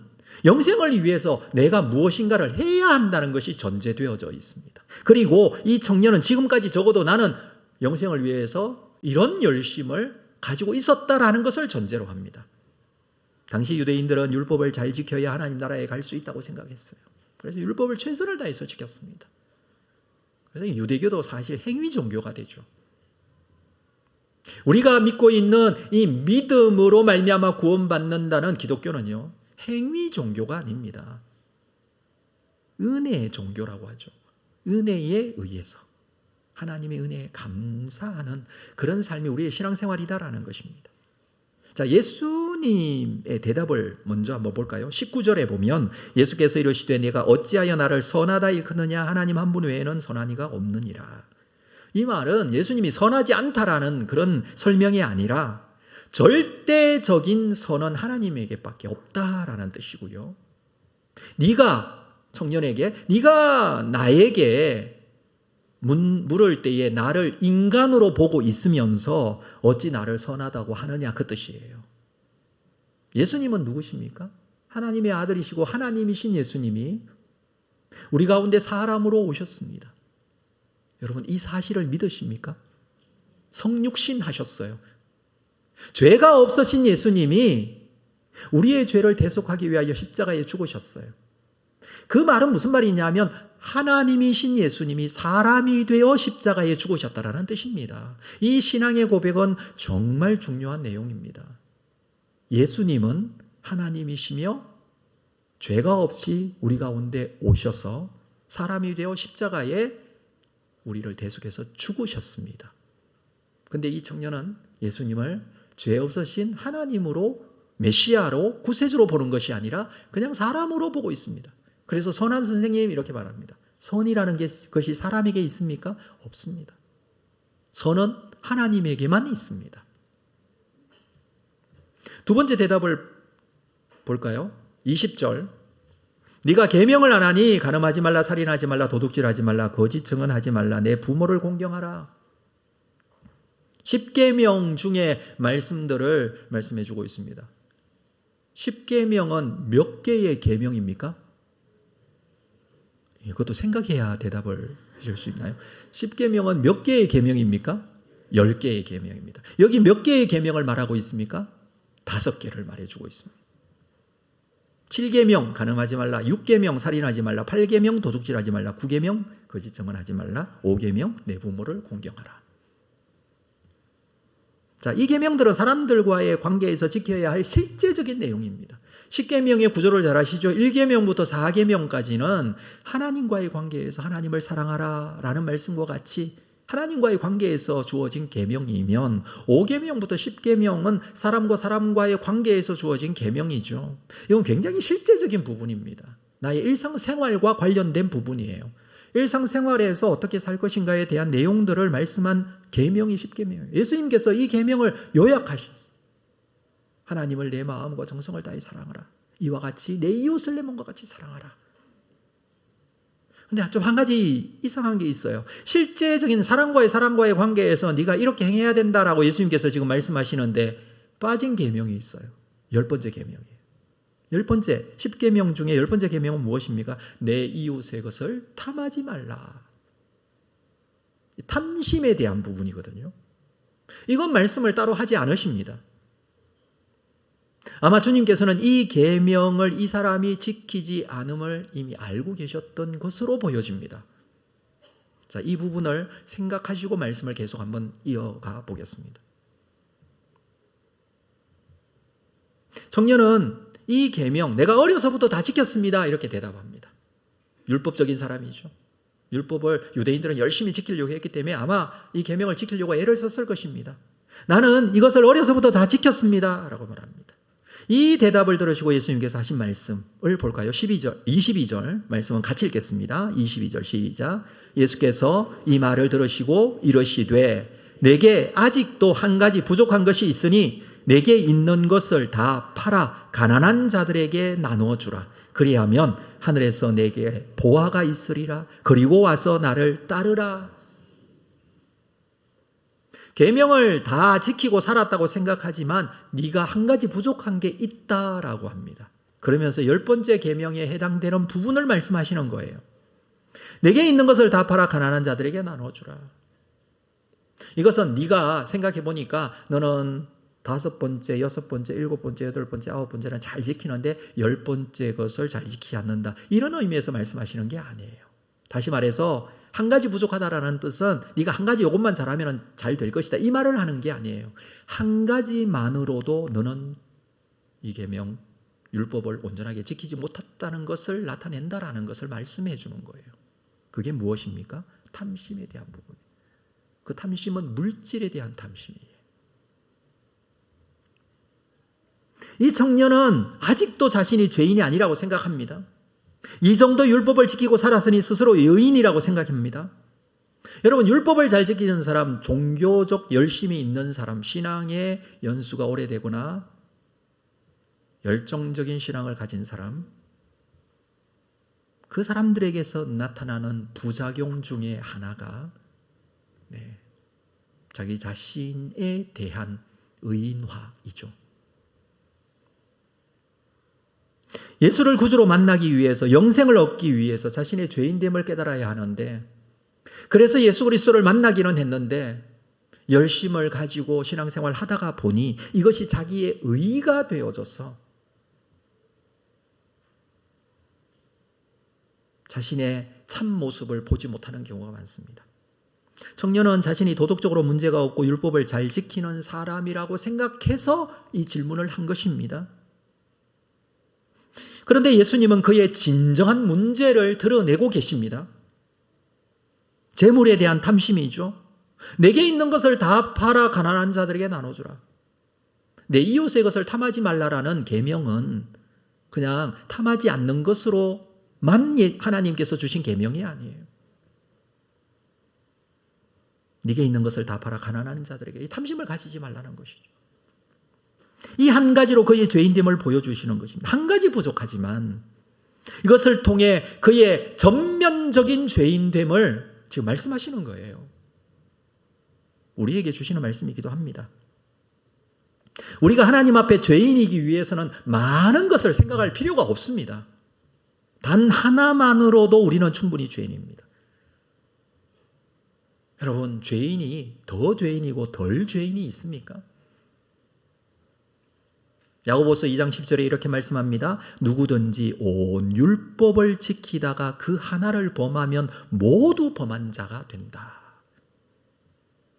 영생을 위해서 내가 무엇인가를 해야 한다는 것이 전제되어져 있습니다. 그리고 이 청년은 지금까지 적어도 나는 영생을 위해서 이런 열심을 가지고 있었다라는 것을 전제로 합니다. 당시 유대인들은 율법을 잘 지켜야 하나님 나라에 갈 수 있다고 생각했어요. 그래서 율법을 최선을 다해서 지켰습니다. 그래서 유대교도 사실 행위 종교가 되죠. 우리가 믿고 있는 이 믿음으로 말미암아 구원받는다는 기독교는요, 행위 종교가 아닙니다. 은혜의 종교라고 하죠. 은혜에 의해서 하나님의 은혜에 감사하는 그런 삶이 우리의 신앙생활이다라는 것입니다. 자, 예수님의 대답을 먼저 한번 볼까요? 19절에 보면 예수께서 이르시되 내가 어찌하여 나를 선하다 일컫느냐 하나님 한 분 외에는 선한 이가 없느니라. 이 말은 예수님이 선하지 않다라는 그런 설명이 아니라 절대적인 선은 하나님에게밖에 없다라는 뜻이고요. 네가 나에게 물을 때에 나를 인간으로 보고 있으면서 어찌 나를 선하다고 하느냐, 그 뜻이에요. 예수님은 누구십니까? 하나님의 아들이시고 하나님이신 예수님이 우리 가운데 사람으로 오셨습니다. 여러분, 이 사실을 믿으십니까? 성육신 하셨어요. 죄가 없으신 예수님이 우리의 죄를 대속하기 위하여 십자가에 죽으셨어요. 그 말은 무슨 말이냐면 하나님이신 예수님이 사람이 되어 십자가에 죽으셨다라는 뜻입니다. 이 신앙의 고백은 정말 중요한 내용입니다. 예수님은 하나님이시며 죄가 없이 우리 가운데 오셔서 사람이 되어 십자가에 우리를 대속해서 죽으셨습니다. 근데 이 청년은 예수님을 죄 없으신 하나님으로, 메시아로, 구세주로 보는 것이 아니라 그냥 사람으로 보고 있습니다. 그래서 선한 선생님 이렇게 말합니다. 선이라는 것이 사람에게 있습니까? 없습니다. 선은 하나님에게만 있습니다. 두 번째 대답을 볼까요? 20절. 네가 계명을 안 하니 간음하지 말라, 살인하지 말라, 도둑질하지 말라, 거짓 증언하지 말라, 내 부모를 공경하라. 10계명 중에 말씀들을 말씀해 주고 있습니다. 10계명은 몇 개의 계명입니까? 이것도 생각해야 대답을 하실 수 있나요? 10계명은 몇 개의 계명입니까? 10개의 계명입니다. 여기 몇 개의 계명을 말하고 있습니까? 5개를 말해주고 있습니다. 7계명 간음하지 말라, 6계명 살인하지 말라, 8계명 도둑질하지 말라, 9계명 거짓 증언하지 말라, 5계명 내 부모를 공경하라. 자, 이 계명들은 사람들과의 관계에서 지켜야 할 실제적인 내용입니다. 10계명의 구조를 잘 아시죠? 1계명부터 4계명까지는 하나님과의 관계에서 하나님을 사랑하라 라는 말씀과 같이 하나님과의 관계에서 주어진 계명이면 5계명부터 10계명은 사람과 사람과의 관계에서 주어진 계명이죠. 이건 굉장히 실제적인 부분입니다. 나의 일상생활과 관련된 부분이에요. 일상생활에서 어떻게 살 것인가에 대한 내용들을 말씀한 계명이 10계명이에요. 예수님께서 이 계명을 요약하셨어요. 하나님을 내 마음과 정성을 다해 사랑하라. 이와 같이 내 이웃을 내 몸과 같이 사랑하라. 근데 좀 한 가지 이상한 게 있어요. 실제적인 사람과의 관계에서 네가 이렇게 행해야 된다라고 예수님께서 지금 말씀하시는데 빠진 계명이 있어요. 10번째 계명이에요. 10번째 10계명 중에 10번째 계명은 무엇입니까? 내 이웃의 것을 탐하지 말라. 탐심에 대한 부분이거든요. 이건 말씀을 따로 하지 않으십니다. 아마 주님께서는 이 계명을 이 사람이 지키지 않음을 이미 알고 계셨던 것으로 보여집니다. 자, 이 부분을 생각하시고 말씀을 계속 한번 이어가 보겠습니다. 청년은 이 계명 내가 어려서부터 다 지켰습니다 이렇게 대답합니다. 율법적인 사람이죠. 율법을 유대인들은 열심히 지키려고 했기 때문에 아마 이 계명을 지키려고 애를 썼을 것입니다. 나는 이것을 어려서부터 다 지켰습니다 라고 말합니다. 이 대답을 들으시고 예수님께서 하신 말씀을 볼까요? 22절 말씀은 같이 읽겠습니다. 22절 시작. 예수께서 이 말을 들으시고 이르시되 내게 아직도 한 가지 부족한 것이 있으니 내게 있는 것을 다 팔아 가난한 자들에게 나누어 주라. 그리하면 하늘에서 내게 보화가 있으리라. 그리고 와서 나를 따르라. 계명을 다 지키고 살았다고 생각하지만 네가 한 가지 부족한 게 있다라고 합니다. 그러면서 10번째 계명에 해당되는 부분을 말씀하시는 거예요. 내게 있는 것을 다 팔아 가난한 자들에게 나눠주라. 이것은 네가 생각해 보니까 너는 5번째, 6번째, 7번째, 8번째, 9번째는 잘 지키는데 10번째 것을 잘 지키지 않는다. 이런 의미에서 말씀하시는 게 아니에요. 다시 말해서 한 가지 부족하다라는 뜻은 네가 한 가지 이것만 잘하면 잘 될 것이다. 이 말을 하는 게 아니에요. 한 가지만으로도 너는 이 계명, 율법을 온전하게 지키지 못했다는 것을 나타낸다라는 것을 말씀해 주는 거예요. 그게 무엇입니까? 탐심에 대한 부분. 그 탐심은 물질에 대한 탐심이에요. 이 청년은 아직도 자신이 죄인이 아니라고 생각합니다. 이 정도 율법을 지키고 살았으니 스스로 여인이라고 생각합니다. 여러분, 율법을 잘 지키는 사람, 종교적 열심이 있는 사람, 신앙의 연수가 오래되거나 열정적인 신앙을 가진 사람, 그 사람들에게서 나타나는 부작용 중에 하나가 자기 자신에 대한 의인화이죠. 예수를 구주로 만나기 위해서, 영생을 얻기 위해서 자신의 죄인됨을 깨달아야 하는데, 그래서 예수 그리스도를 만나기는 했는데 열심을 가지고 신앙생활 하다가 보니 이것이 자기의 의가 되어져서 자신의 참 모습을 보지 못하는 경우가 많습니다. 청년은 자신이 도덕적으로 문제가 없고 율법을 잘 지키는 사람이라고 생각해서 이 질문을 한 것입니다. 그런데 예수님은 그의 진정한 문제를 드러내고 계십니다. 재물에 대한 탐심이죠. 내게 있는 것을 다 팔아 가난한 자들에게 나눠주라. 내 이웃의 것을 탐하지 말라라는 계명은 그냥 탐하지 않는 것으로만 하나님께서 주신 계명이 아니에요. 네게 있는 것을 다 팔아 가난한 자들에게, 이 탐심을 가지지 말라는 것이죠. 이 한 가지로 그의 죄인됨을 보여주시는 것입니다. 한 가지 부족하지만 이것을 통해 그의 전면적인 죄인됨을 지금 말씀하시는 거예요. 우리에게 주시는 말씀이기도 합니다. 우리가 하나님 앞에 죄인이기 위해서는 많은 것을 생각할 필요가 없습니다. 단 하나만으로도 우리는 충분히 죄인입니다. 여러분, 죄인이 더 죄인이고 덜 죄인이 있습니까? 야고보서 2장 10절에 이렇게 말씀합니다. 누구든지 온 율법을 지키다가 그 하나를 범하면 모두 범한 자가 된다.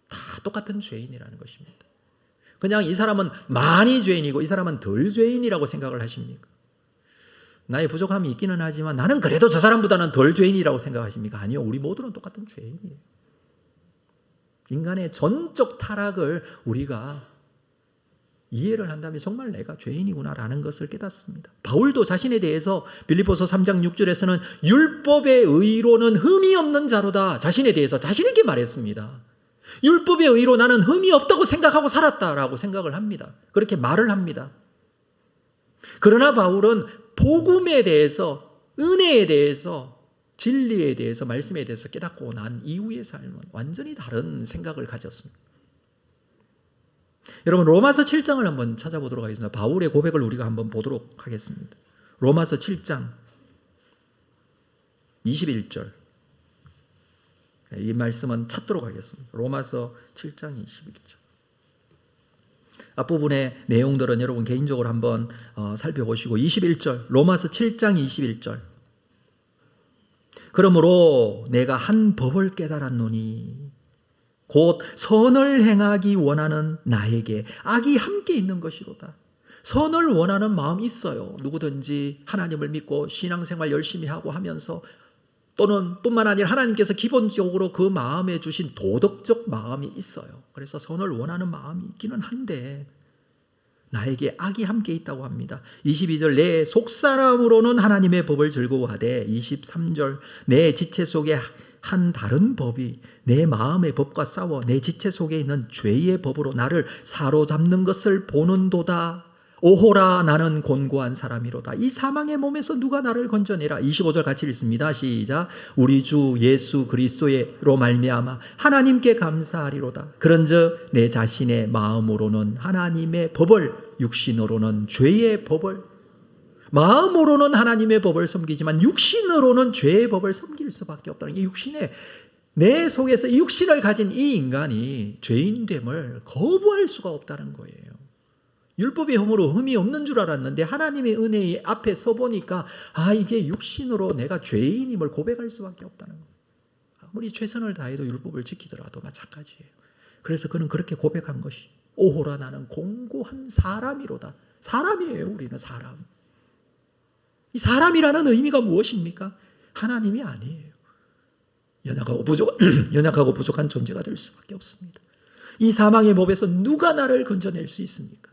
다 똑같은 죄인이라는 것입니다. 그냥 이 사람은 많이 죄인이고 이 사람은 덜 죄인이라고 생각을 하십니까? 나의 부족함이 있기는 하지만 나는 그래도 저 사람보다는 덜 죄인이라고 생각하십니까? 아니요. 우리 모두는 똑같은 죄인이에요. 인간의 전적 타락을 우리가 이해를 한다면 정말 내가 죄인이구나라는 것을 깨닫습니다. 바울도 자신에 대해서 빌립보서 3장 6절에서는 율법의 의로는 흠이 없는 자로다. 자신에 대해서 자신에게 말했습니다. 율법의 의로 나는 흠이 없다고 생각하고 살았다라고 생각을 합니다. 그렇게 말을 합니다. 그러나 바울은 복음에 대해서, 은혜에 대해서, 진리에 대해서, 말씀에 대해서 깨닫고 난 이후의 삶은 완전히 다른 생각을 가졌습니다. 여러분 로마서 7장을 한번 찾아보도록 하겠습니다. 바울의 고백을 우리가 한번 보도록 하겠습니다. 로마서 7장 21절. 이 말씀은 찾도록 하겠습니다. 로마서 7장 21절. 앞부분의 내용들은 여러분 개인적으로 한번 살펴보시고 21절 로마서 7장 21절. 그러므로 내가 한 법을 깨달았노니 곧 선을 행하기 원하는 나에게 악이 함께 있는 것이로다. 선을 원하는 마음이 있어요. 누구든지 하나님을 믿고 신앙생활 열심히 하고 하면서 또는 뿐만 아니라 하나님께서 기본적으로 그 마음에 주신 도덕적 마음이 있어요. 그래서 선을 원하는 마음이 있기는 한데 나에게 악이 함께 있다고 합니다. 22절 내 속사람으로는 하나님의 법을 즐거워하되 23절 내 지체 속에 한 다른 법이 내 마음의 법과 싸워 내 지체 속에 있는 죄의 법으로 나를 사로잡는 것을 보는도다. 오호라 나는 곤고한 사람이로다. 이 사망의 몸에서 누가 나를 건져내라. 25절 같이 읽습니다. 시작. 우리 주 예수 그리스도로 말미암아 하나님께 감사하리로다. 그런즉 내 자신의 마음으로는 하나님의 법을 육신으로는 죄의 법을 마음으로는 하나님의 법을 섬기지만 육신으로는 죄의 법을 섬길 수밖에 없다는 게 육신의 내 속에서 이 육신을 가진 이 인간이 죄인됨을 거부할 수가 없다는 거예요. 율법의 혐오로 흠이 없는 줄 알았는데 하나님의 은혜 앞에 서보니까 이게 육신으로 내가 죄인임을 고백할 수밖에 없다는 거예요. 아무리 최선을 다해도 율법을 지키더라도 마찬가지예요. 그래서 그는 그렇게 고백한 것이 오호라 나는 공고한 사람이로다. 사람이에요. 우리는 사람. 이 사람이라는 의미가 무엇입니까? 하나님이 아니에요. 연약하고 부족한 존재가 될 수밖에 없습니다. 이 사망의 법에서 누가 나를 건져낼 수 있습니까?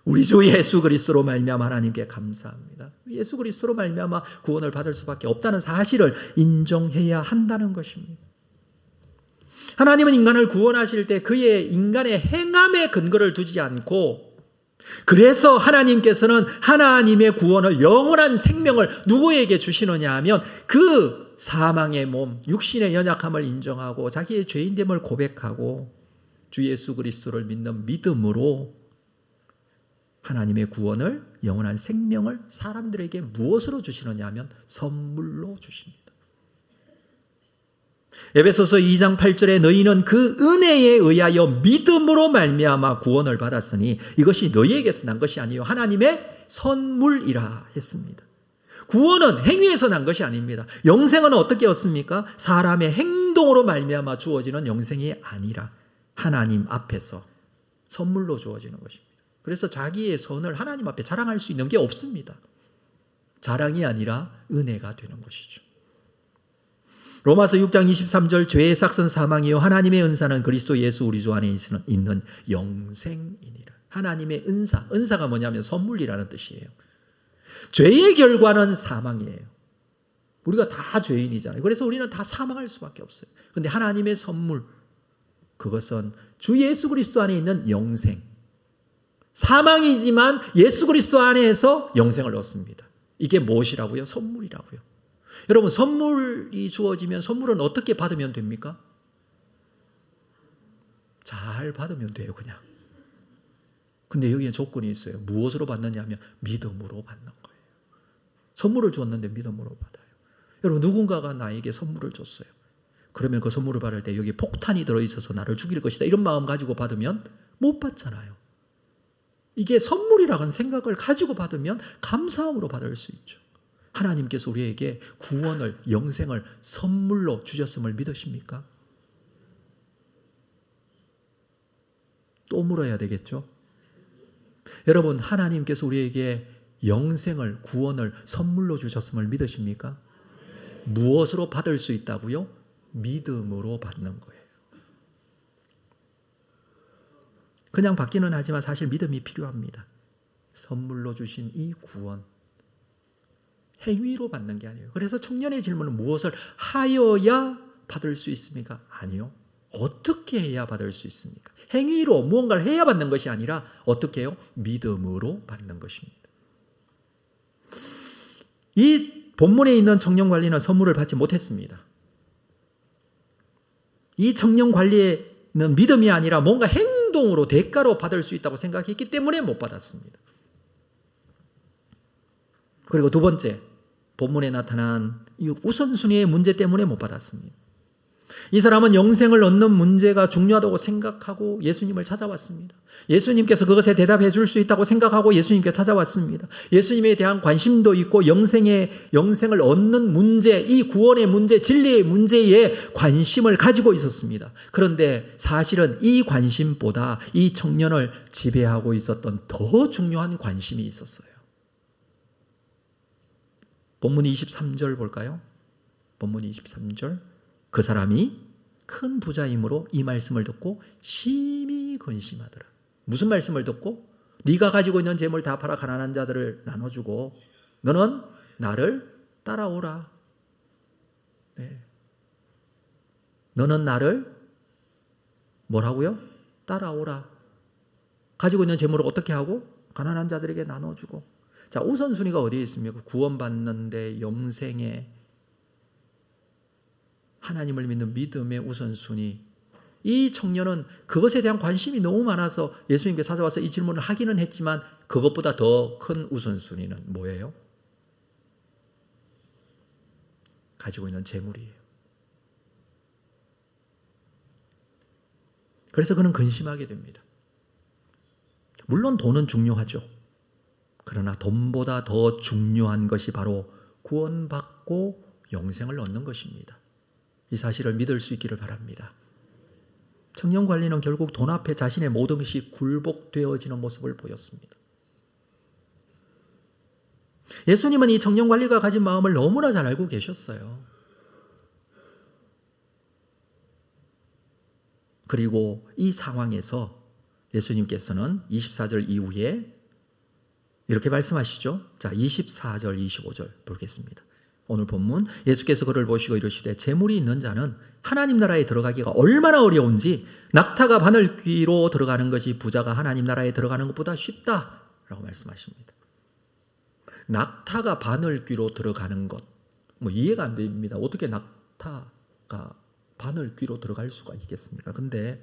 우리 주 예수 그리스도로 말미암아 하나님께 감사합니다. 예수 그리스도로 말미암아 구원을 받을 수밖에 없다는 사실을 인정해야 한다는 것입니다. 하나님은 인간을 구원하실 때 그의 인간의 행함에 근거를 두지 않고 그래서 하나님께서는 하나님의 구원을 영원한 생명을 누구에게 주시느냐 하면 그 사망의 몸, 육신의 연약함을 인정하고 자기의 죄인됨을 고백하고 주 예수 그리스도를 믿는 믿음으로 하나님의 구원을 영원한 생명을 사람들에게 무엇으로 주시느냐 하면 선물로 주십니다. 에베소서 2장 8절에 너희는 그 은혜에 의하여 믿음으로 말미암아 구원을 받았으니 이것이 너희에게서 난 것이 아니요 하나님의 선물이라 했습니다. 구원은 행위에서 난 것이 아닙니다. 영생은 어떻게 얻습니까? 사람의 행동으로 말미암아 주어지는 영생이 아니라 하나님 앞에서 선물로 주어지는 것입니다. 그래서 자기의 선을 하나님 앞에 자랑할 수 있는 게 없습니다. 자랑이 아니라 은혜가 되는 것이죠. 로마서 6장 23절 죄의 삭은 사망이요 하나님의 은사는 그리스도 예수 우리 주 안에 있는 영생이니라. 하나님의 은사가 뭐냐면 선물이라는 뜻이에요. 죄의 결과는 사망이에요. 우리가 다 죄인이잖아요. 그래서 우리는 다 사망할 수밖에 없어요. 그런데 하나님의 선물, 그것은 주 예수 그리스도 안에 있는 영생. 사망이지만 예수 그리스도 안에서 영생을 얻습니다. 이게 무엇이라고요? 선물이라고요. 여러분, 선물이 주어지면 선물은 어떻게 받으면 됩니까? 잘 받으면 돼요, 그냥. 근데 여기에 조건이 있어요. 무엇으로 받느냐 하면 믿음으로 받는 거예요. 선물을 주었는데 믿음으로 받아요. 여러분, 누군가가 나에게 선물을 줬어요. 그러면 그 선물을 받을 때 여기 폭탄이 들어있어서 나를 죽일 것이다, 이런 마음 가지고 받으면 못 받잖아요. 이게 선물이라는 생각을 가지고 받으면 감사함으로 받을 수 있죠. 하나님께서 우리에게 구원을, 영생을 선물로 주셨음을 믿으십니까? 또 물어야 되겠죠? 여러분, 하나님께서 우리에게 영생을, 구원을 선물로 주셨음을 믿으십니까? 무엇으로 받을 수 있다고요? 믿음으로 받는 거예요. 그냥 받기는 하지만 사실 믿음이 필요합니다. 선물로 주신 이 구원, 행위로 받는 게 아니에요. 그래서 청년의 질문은 무엇을 하여야 받을 수 있습니까? 아니요. 어떻게 해야 받을 수 있습니까? 행위로 무언가를 해야 받는 것이 아니라 어떻게 해요? 믿음으로 받는 것입니다. 이 본문에 있는 청년 관리는 선물을 받지 못했습니다. 이 청년 관리의 믿음이 아니라 뭔가 행동으로 대가로 받을 수 있다고 생각했기 때문에 못 받았습니다. 그리고 두 번째, 본문에 나타난 이 우선순위의 문제 때문에 못 받았습니다. 이 사람은 영생을 얻는 문제가 중요하다고 생각하고 예수님을 찾아왔습니다. 예수님께서 그것에 대답해 줄 수 있다고 생각하고 예수님께 찾아왔습니다. 예수님에 대한 관심도 있고 영생을 얻는 문제, 이 구원의 문제, 진리의 문제에 관심을 가지고 있었습니다. 그런데 사실은 이 관심보다 이 청년을 지배하고 있었던 더 중요한 관심이 있었어요. 본문 23절 볼까요? 본문 23절. 그 사람이 큰 부자이므로 이 말씀을 듣고 심히 근심하더라. 무슨 말씀을 듣고? 네가 가지고 있는 재물 다 팔아 가난한 자들을 나눠주고 너는 나를 따라오라. 네. 너는 나를 뭐라고요? 따라오라. 가지고 있는 재물을 어떻게 하고? 가난한 자들에게 나눠주고. 자, 우선순위가 어디에 있습니까? 구원받는데 영생에 하나님을 믿는 믿음의 우선순위. 이 청년은 그것에 대한 관심이 너무 많아서 예수님께 찾아와서 이 질문을 하기는 했지만 그것보다 더 큰 우선순위는 뭐예요? 가지고 있는 재물이에요. 그래서 그는 근심하게 됩니다. 물론 돈은 중요하죠. 그러나 돈보다 더 중요한 것이 바로 구원받고 영생을 얻는 것입니다. 이 사실을 믿을 수 있기를 바랍니다. 청년 관리는 결국 돈 앞에 자신의 모든 것이 굴복되어지는 모습을 보였습니다. 예수님은 이 청년 관리가 가진 마음을 너무나 잘 알고 계셨어요. 그리고 이 상황에서 예수님께서는 24절 이후에 이렇게 말씀하시죠. 자, 24절, 25절 보겠습니다. 오늘 본문, 예수께서 그를 보시고 이르시되 재물이 있는 자는 하나님 나라에 들어가기가 얼마나 어려운지 낙타가 바늘귀로 들어가는 것이 부자가 하나님 나라에 들어가는 것보다 쉽다라고 말씀하십니다. 낙타가 바늘귀로 들어가는 것, 뭐 이해가 안 됩니다. 어떻게 낙타가 바늘귀로 들어갈 수가 있겠습니까? 근데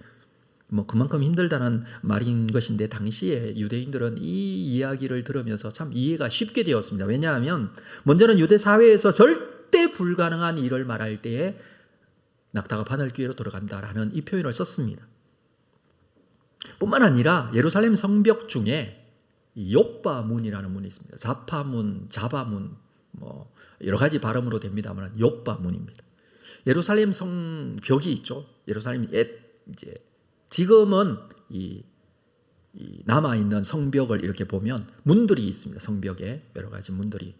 뭐 그만큼 힘들다는 말인 것인데 당시에 유대인들은 이 이야기를 들으면서 참 이해가 쉽게 되었습니다. 왜냐하면 먼저는 유대 사회에서 절대 불가능한 일을 말할 때에 낙타가 바늘귀로 들어간다라는 이 표현을 썼습니다. 뿐만 아니라 예루살렘 성벽 중에 욥바문이라는 문이 있습니다. 자파문, 자바문, 뭐 여러 가지 발음으로 됩니다만 욥바문입니다. 예루살렘 성벽이 있죠. 예루살렘 이제 지금은 이 남아 있는 성벽을 이렇게 보면 문들이 있습니다. 성벽에 여러 가지 문들이.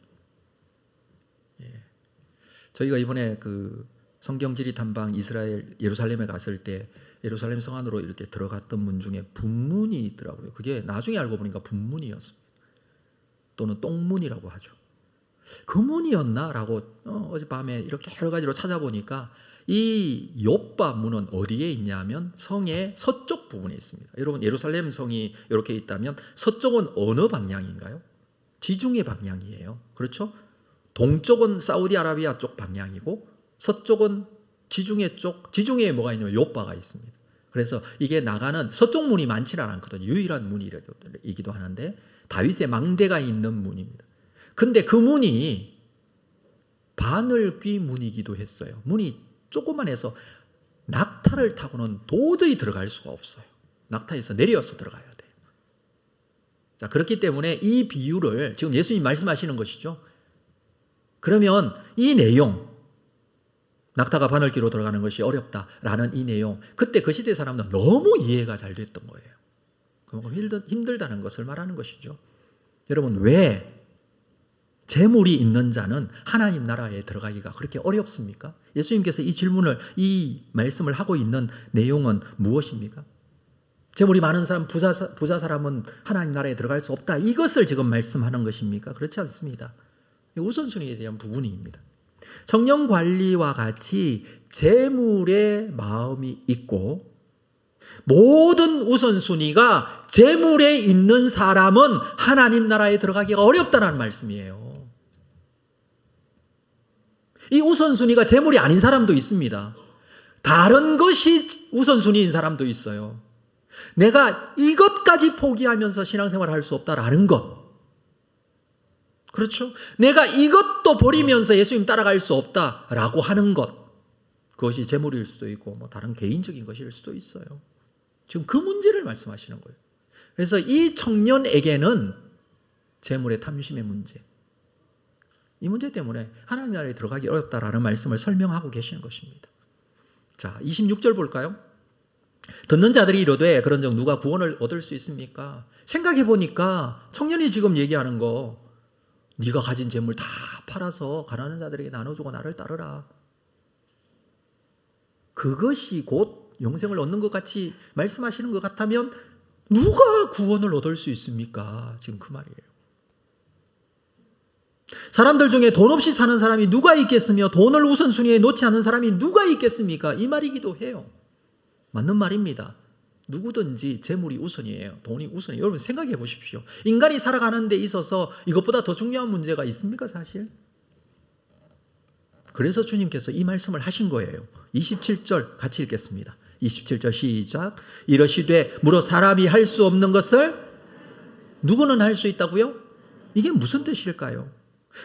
예. 저희가 이번에 그 성경지리 탐방 이스라엘 예루살렘에 갔을 때 예루살렘 성 안으로 이렇게 들어갔던 문 중에 분문이 있더라고요. 그게 나중에 알고 보니까 분문이었습니다. 또는 똥문이라고 하죠. 그 문이었나라고 어젯밤에 이렇게 여러 가지로 찾아보니까 이 욥바 문은 어디에 있냐면 성의 서쪽 부분에 있습니다. 여러분 예루살렘 성이 이렇게 있다면 서쪽은 어느 방향인가요? 지중해 방향이에요. 그렇죠? 동쪽은 사우디아라비아 쪽 방향이고 서쪽은 지중해 쪽, 지중해에 뭐가 있냐면 욥바가 있습니다. 그래서 이게 나가는 서쪽 문이 많지는 않거든요. 유일한 문이기도 하는데 다윗의 망대가 있는 문입니다. 근데 그 문이 바늘귀 문이기도 했어요. 문이 조그만해서 낙타를 타고는 도저히 들어갈 수가 없어요. 낙타에서 내려서 들어가야 돼요. 자, 그렇기 때문에 이 비유를 지금 예수님 말씀하시는 것이죠. 그러면 이 내용, 낙타가 바늘귀로 들어가는 것이 어렵다라는 이 내용, 그때 그 시대 사람들은 너무 이해가 잘 됐던 거예요. 그만큼 힘들다는 것을 말하는 것이죠. 여러분, 왜 재물이 있는 자는 하나님 나라에 들어가기가 그렇게 어렵습니까? 예수님께서 이 말씀을 하고 있는 내용은 무엇입니까? 재물이 많은 사람, 부자 사람은 하나님 나라에 들어갈 수 없다. 이것을 지금 말씀하는 것입니까? 그렇지 않습니다. 우선순위에 대한 부분입니다. 청년 관리와 같이 재물에 마음이 있고 모든 우선순위가 재물에 있는 사람은 하나님 나라에 들어가기가 어렵다는 말씀이에요. 이 우선순위가 재물이 아닌 사람도 있습니다. 다른 것이 우선순위인 사람도 있어요. 내가 이것까지 포기하면서 신앙생활을 할 수 없다라는 것. 그렇죠? 내가 이것도 버리면서 예수님 따라갈 수 없다라고 하는 것. 그것이 재물일 수도 있고 뭐 다른 개인적인 것일 수도 있어요. 지금 그 문제를 말씀하시는 거예요. 그래서 이 청년에게는 재물의 탐심의 문제, 이 문제 때문에 하나님 나라에 들어가기 어렵다라는 말씀을 설명하고 계시는 것입니다. 자, 26절 볼까요? 듣는 자들이 이르되 그런즉 누가 구원을 얻을 수 있습니까? 생각해 보니까 청년이 지금 얘기하는 거, 네가 가진 재물 다 팔아서 가난한 자들에게 나눠주고 나를 따르라, 그것이 곧 영생을 얻는 것 같이 말씀하시는 것 같다면 누가 구원을 얻을 수 있습니까? 지금 그 말이에요. 사람들 중에 돈 없이 사는 사람이 누가 있겠으며 돈을 우선순위에 놓지 않는 사람이 누가 있겠습니까? 이 말이기도 해요. 맞는 말입니다. 누구든지 재물이 우선이에요. 돈이 우선이에요. 여러분 생각해 보십시오. 인간이 살아가는 데 있어서 이것보다 더 중요한 문제가 있습니까, 사실? 그래서 주님께서 이 말씀을 하신 거예요. 27절 같이 읽겠습니다. 27절 시작. 이러시되 무릇 사람이 할 수 없는 것을 누구는 할 수 있다고요? 이게 무슨 뜻일까요?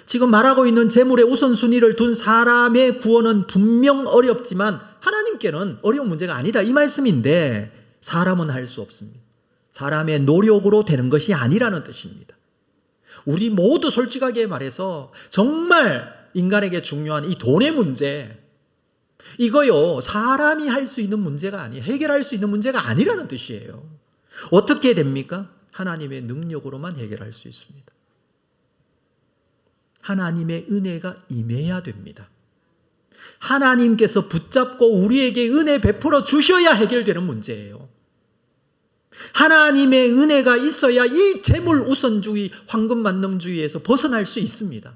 지금 말하고 있는 재물의 우선순위를 둔 사람의 구원은 분명 어렵지만 하나님께는 어려운 문제가 아니다, 이 말씀인데 사람은 할 수 없습니다. 사람의 노력으로 되는 것이 아니라는 뜻입니다. 우리 모두 솔직하게 말해서 정말 인간에게 중요한 이 돈의 문제, 이거요 사람이 할 수 있는 문제가 아니에요. 해결할 수 있는 문제가 아니라는 뜻이에요. 어떻게 됩니까? 하나님의 능력으로만 해결할 수 있습니다. 하나님의 은혜가 임해야 됩니다. 하나님께서 붙잡고 우리에게 은혜 베풀어 주셔야 해결되는 문제예요. 하나님의 은혜가 있어야 이 재물 우선주의, 황금 만능주의에서 벗어날 수 있습니다.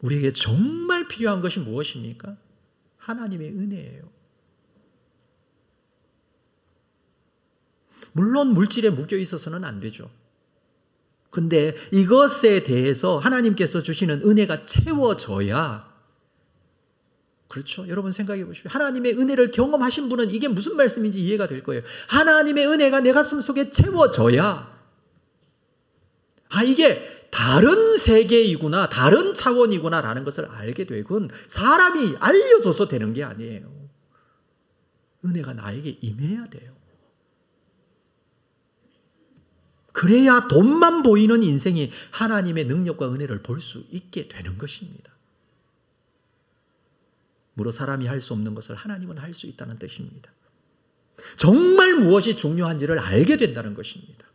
우리에게 정말 필요한 것이 무엇입니까? 하나님의 은혜예요. 물론 물질에 묶여 있어서는 안 되죠. 근데 이것에 대해서 하나님께서 주시는 은혜가 채워져야, 그렇죠? 여러분 생각해 보십시오. 하나님의 은혜를 경험하신 분은 이게 무슨 말씀인지 이해가 될 거예요. 하나님의 은혜가 내 가슴 속에 채워져야, 이게 다른 세계이구나, 다른 차원이구나 라는 것을 알게 되군. 사람이 알려줘서 되는 게 아니에요. 은혜가 나에게 임해야 돼요. 그래야 돈만 보이는 인생이 하나님의 능력과 은혜를 볼 수 있게 되는 것입니다. 무릇 사람이 할 수 없는 것을 하나님은 할 수 있다는 뜻입니다. 정말 무엇이 중요한지를 알게 된다는 것입니다.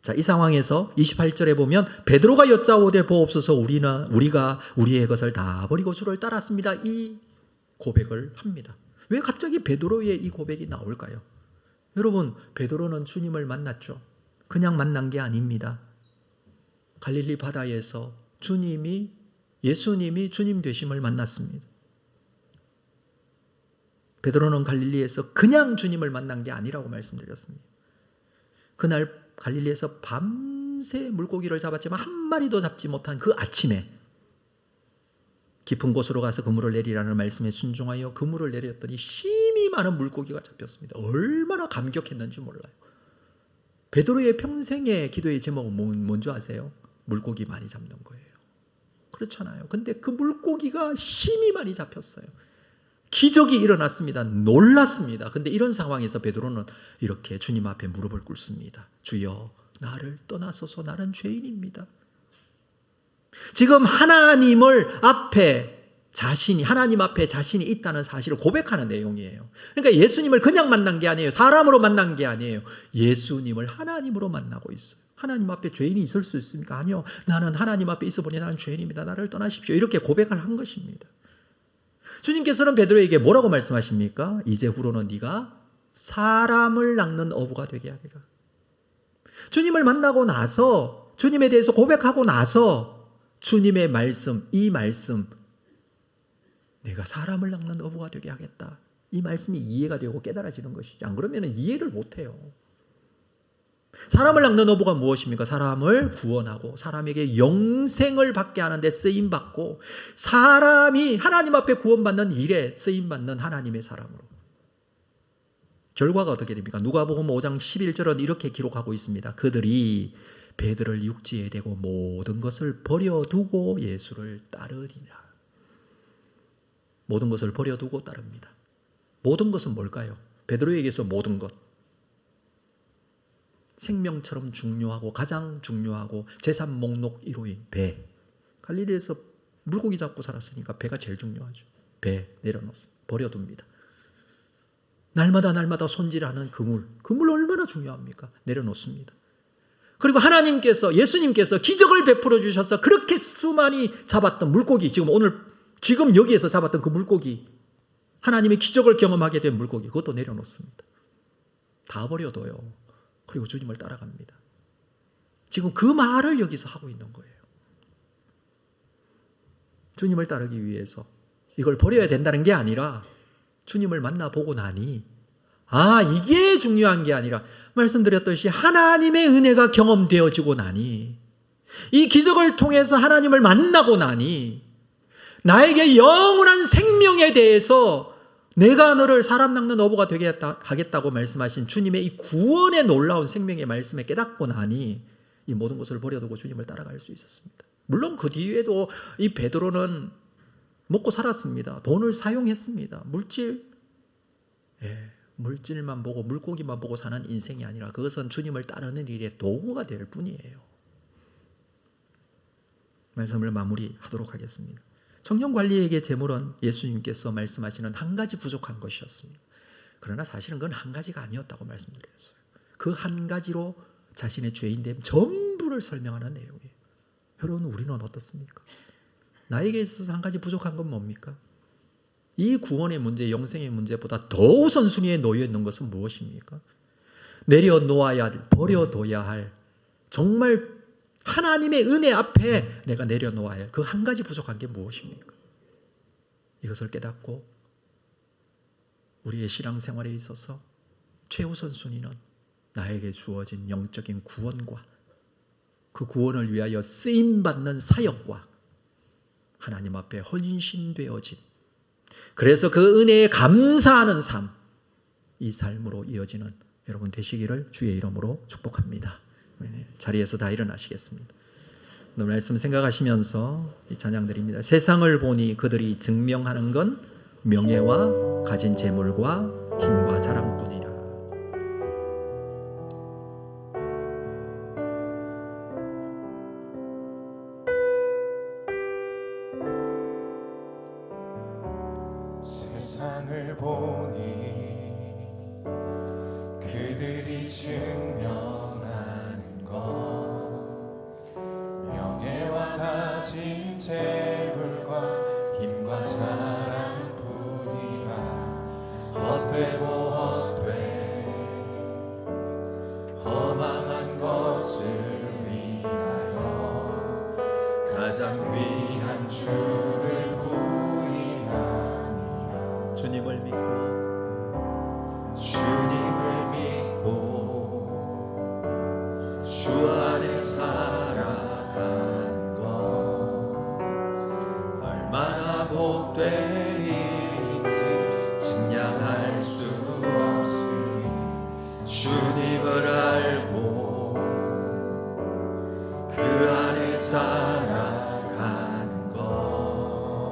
자, 이 상황에서 28절에 보면 베드로가 여짜오되 보옵소서 우리가 우리의 것을 다 버리고 주를 따랐습니다. 이 고백을 합니다. 왜 갑자기 베드로의 이 고백이 나올까요? 여러분, 베드로는 주님을 만났죠. 그냥 만난 게 아닙니다. 갈릴리 바다에서 예수님이 주님 되심을 만났습니다. 베드로는 갈릴리에서 그냥 주님을 만난 게 아니라고 말씀드렸습니다. 그날 갈릴리에서 밤새 물고기를 잡았지만 한 마리도 잡지 못한 그 아침에 깊은 곳으로 가서 그물을 내리라는 말씀에 순종하여 그물을 내렸더니 심히 많은 물고기가 잡혔습니다. 얼마나 감격했는지 몰라요. 베드로의 평생의 기도의 제목은 뭔지 아세요? 물고기 많이 잡는 거예요. 그렇잖아요. 근데 그 물고기가 심히 많이 잡혔어요. 기적이 일어났습니다. 놀랐습니다. 근데 이런 상황에서 베드로는 이렇게 주님 앞에 무릎을 꿇습니다. 주여, 나를 떠나소서, 나는 죄인입니다. 지금 하나님 앞에 자신이 있다는 사실을 고백하는 내용이에요. 그러니까 예수님을 그냥 만난 게 아니에요. 사람으로 만난 게 아니에요. 예수님을 하나님으로 만나고 있어요. 하나님 앞에 죄인이 있을 수 있습니까? 아니요. 나는 하나님 앞에 있어 보니 나는 죄인입니다. 나를 떠나십시오. 이렇게 고백을 한 것입니다. 주님께서는 베드로에게 뭐라고 말씀하십니까? 이제후로는 네가 사람을 낚는 어부가 되게 하리라. 주님을 만나고 나서, 주님에 대해서 고백하고 나서 주님의 말씀, 이 말씀, 내가 사람을 낚는 어부가 되게 하겠다, 이 말씀이 이해가 되고 깨달아지는 것이지. 안 그러면 이해를 못해요. 사람을 낚는 어부가 무엇입니까? 사람을 구원하고 사람에게 영생을 받게 하는 데 쓰임받고 사람이 하나님 앞에 구원받는 일에 쓰임받는 하나님의 사람으로. 결과가 어떻게 됩니까? 누가복음 5장 11절은 이렇게 기록하고 있습니다. 그들이 배들을 육지에 대고 모든 것을 버려두고 예수를 따르리라. 모든 것을 버려두고 따릅니다. 모든 것은 뭘까요? 베드로에게서 모든 것. 생명처럼 중요하고 가장 중요하고 재산 목록 1호인 배. 갈릴리에서 물고기 잡고 살았으니까 배가 제일 중요하죠. 배 내려놓습니다. 버려둡니다. 날마다 손질하는 그물 얼마나 중요합니까? 내려놓습니다. 그리고 하나님께서, 예수님께서 기적을 베풀어 주셔서 그렇게 수많이 잡았던 물고기, 지금 여기에서 잡았던 그 물고기, 하나님의 기적을 경험하게 된 물고기, 그것도 내려놓습니다. 다 버려둬요. 그리고 주님을 따라갑니다. 지금 그 말을 여기서 하고 있는 거예요. 주님을 따르기 위해서 이걸 버려야 된다는 게 아니라 주님을 만나보고 나니 이게 중요한 게 아니라 말씀드렸듯이 하나님의 은혜가 경험되어지고 나니 이 기적을 통해서 하나님을 만나고 나니 나에게 영원한 생명에 대해서 내가 너를 사람 낚는 어부가 되게 하겠다고 말씀하신 주님의 이 구원의 놀라운 생명의 말씀에 깨닫고 나니 이 모든 것을 버려두고 주님을 따라갈 수 있었습니다. 물론 그 뒤에도 이 베드로는 먹고 살았습니다. 돈을 사용했습니다. 물질만 보고 물고기만 보고 사는 인생이 아니라 그것은 주님을 따르는 일의 도구가 될 뿐이에요. 말씀을 마무리하도록 하겠습니다. 청년관리에게 재물은 예수님께서 말씀하시는 한 가지 부족한 것이었습니다. 그러나 사실은 그건 한 가지가 아니었다고 말씀드렸어요. 그 한 가지로 자신의 죄인됨 전부를 설명하는 내용이에요. 여러분, 우리는 어떻습니까? 나에게 있어서 한 가지 부족한 건 뭡니까? 이 구원의 문제, 영생의 문제보다 더 우선순위에 놓여 있는 것은 무엇입니까? 내려놓아야 할, 버려둬야 할, 정말 하나님의 은혜 앞에 내가 내려놓아야 할 그 한 가지 부족한 게 무엇입니까? 이것을 깨닫고 우리의 신앙생활에 있어서 최우선 순위는 나에게 주어진 영적인 구원과 그 구원을 위하여 쓰임받는 사역과 하나님 앞에 헌신되어진, 그래서 그 은혜에 감사하는 삶, 이 삶으로 이어지는 여러분 되시기를 주의 이름으로 축복합니다. 자리에서 다 일어나시겠습니다. 오늘 말씀 생각하시면서 이 찬양 드립니다. 세상을 보니 그들이 증명하는 건 명예와 가진 재물과 힘과 자랑뿐이라. 세상을 보니 그들이 증명하는 것 명예와 가진 재물과 힘과 자랑뿐이라. 헛되고 헛돼 허망한 것을 위하여 가장 귀한 주를 부인하니라. 주님을 믿고 주 안에 살아가는 것 얼마나 복된 일인지 증량할 수 없으니 주님을 알고 그 안에 살아가는 것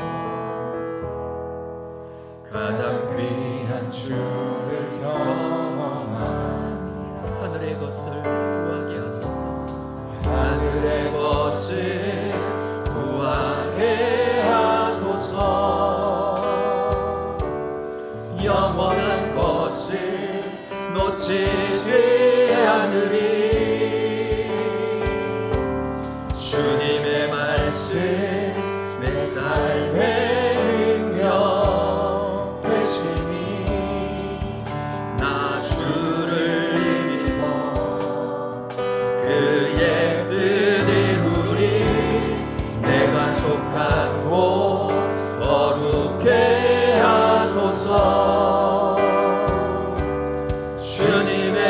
가장 귀한 주를 경험하니라. 하늘의 것을 구하게 하소서. 하늘의 것을 구하게 하소서. 영원한 것을 놓치지 않으리. 주님의 말씀 내 삶의 능력 되시니 나 주를 힘입어 그의 뜻 이루리. 내가 속한 곳 거룩해 하소서. 주님의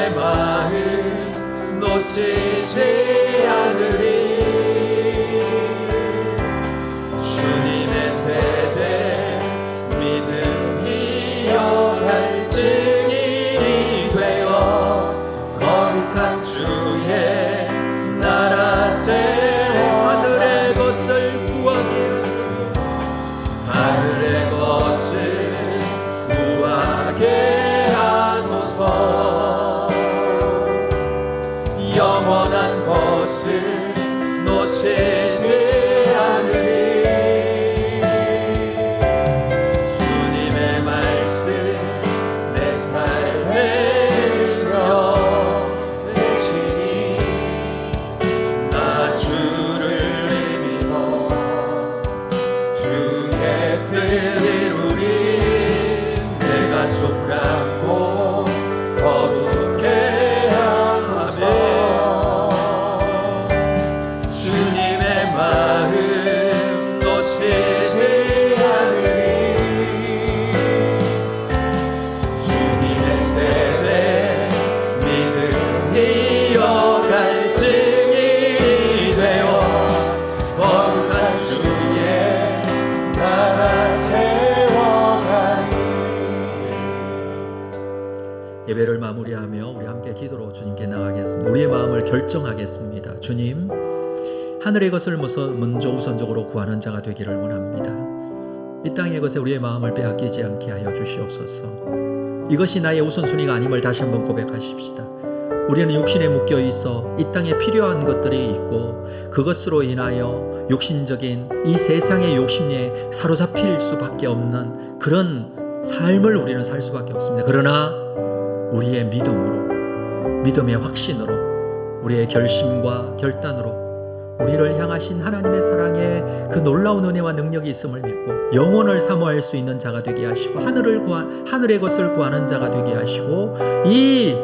예배를 마무리하며 우리 함께 기도로 주님께 나가겠습니다. 우리의 마음을 결정하겠습니다. 주님, 하늘의 것을 먼저 우선적으로 구하는 자가 되기를 원합니다. 이 땅의 것에 우리의 마음을 빼앗기지 않게 하여 주시옵소서. 이것이 나의 우선순위가 아님을 다시 한번 고백하십시다. 우리는 육신에 묶여 있어 이 땅에 필요한 것들이 있고 그것으로 인하여 육신적인 이 세상의 욕심에 사로잡힐 수밖에 없는 그런 삶을 우리는 살 수밖에 없습니다. 그러나 우리의 믿음으로, 믿음의 확신으로, 우리의 결심과 결단으로 우리를 향하신 하나님의 사랑에 그 놀라운 은혜와 능력이 있음을 믿고 영혼을 사모할 수 있는 자가 되게 하시고 하늘의 것을 구하는 자가 되게 하시고 이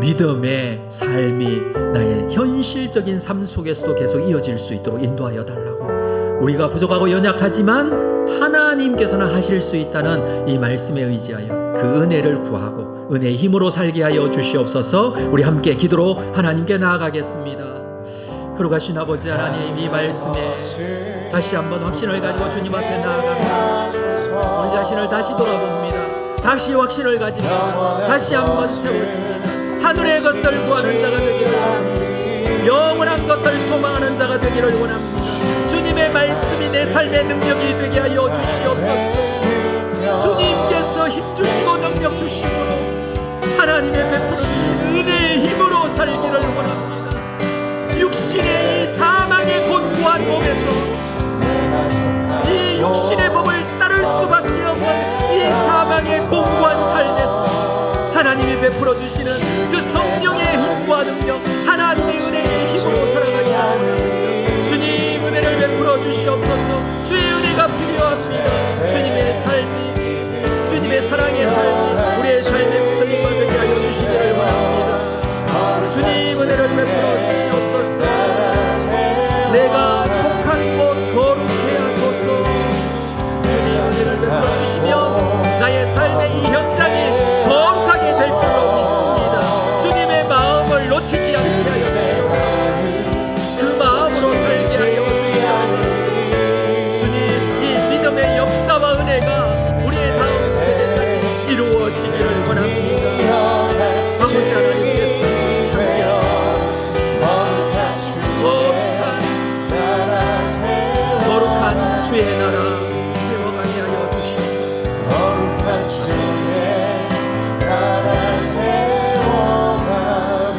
믿음의 삶이 나의 현실적인 삶 속에서도 계속 이어질 수 있도록 인도하여 달라고. 우리가 부족하고 연약하지만 하나님께서는 하실 수 있다는 이 말씀에 의지하여 그 은혜를 구하고 은혜의 힘으로 살게 하여 주시옵소서. 우리 함께 기도로 하나님께 나아가겠습니다. 거룩하신 아버지 하나님, 이 말씀에 다시 한번 확신을 가지고 주님 앞에 나아갑니다. 우리 자신을 다시 돌아봅니다. 다시 확신을 가집니다. 다시 한번 세워집니다. 하늘의 것을 구하는 자가 되기를 원합니다. 영원한 것을 소망하는 자가 되기를 원합니다. 주님의 말씀이 내 삶의 능력이 되게 하여 주시옵소서. 주님께서 힘주시고 능력 주시므로 하나님의 베풀어 주신 은혜의 힘으로 살기를 원합니다. 육신의 이 사망의 곤고한 몸에서 이 육신의 법을 따를 수밖에 없는 이 사망의 공고한 삶에서 하나님이 베풀어 주시는 그 성령의 힘과 능력, 하나님의 은혜의 힘으로 살아가게 하옵소서. 주님, 은혜를 베풀어 주시옵소서. 주의 은혜가 필요합니다. 주님의 삶이, 주님의 사랑의 삶이 우리의 삶에 붙들림과 되게 하여 주시기를 원합니다. 주님, 은혜를 베풀어 주시옵소서. 내가 속한 곳 거룩해 하소서. 주님, 은혜를 베풀어 주시며 나의 삶의 이 현장이 거룩하게 될 줄로 믿습니다. 주님의 마음을 놓치지 않게 하여 주시옵소서. 그 마음으로 살게 하여 주시옵소서. 주님, 이 믿음의 역사와 은혜가 우리의 다음 세대까지 이루어지기를 원합니다. 아버지 하나님께서 함께 거룩한 주의 나라 세워가게 하여 주시옵소서. 거룩한 주의 나라 세워가리.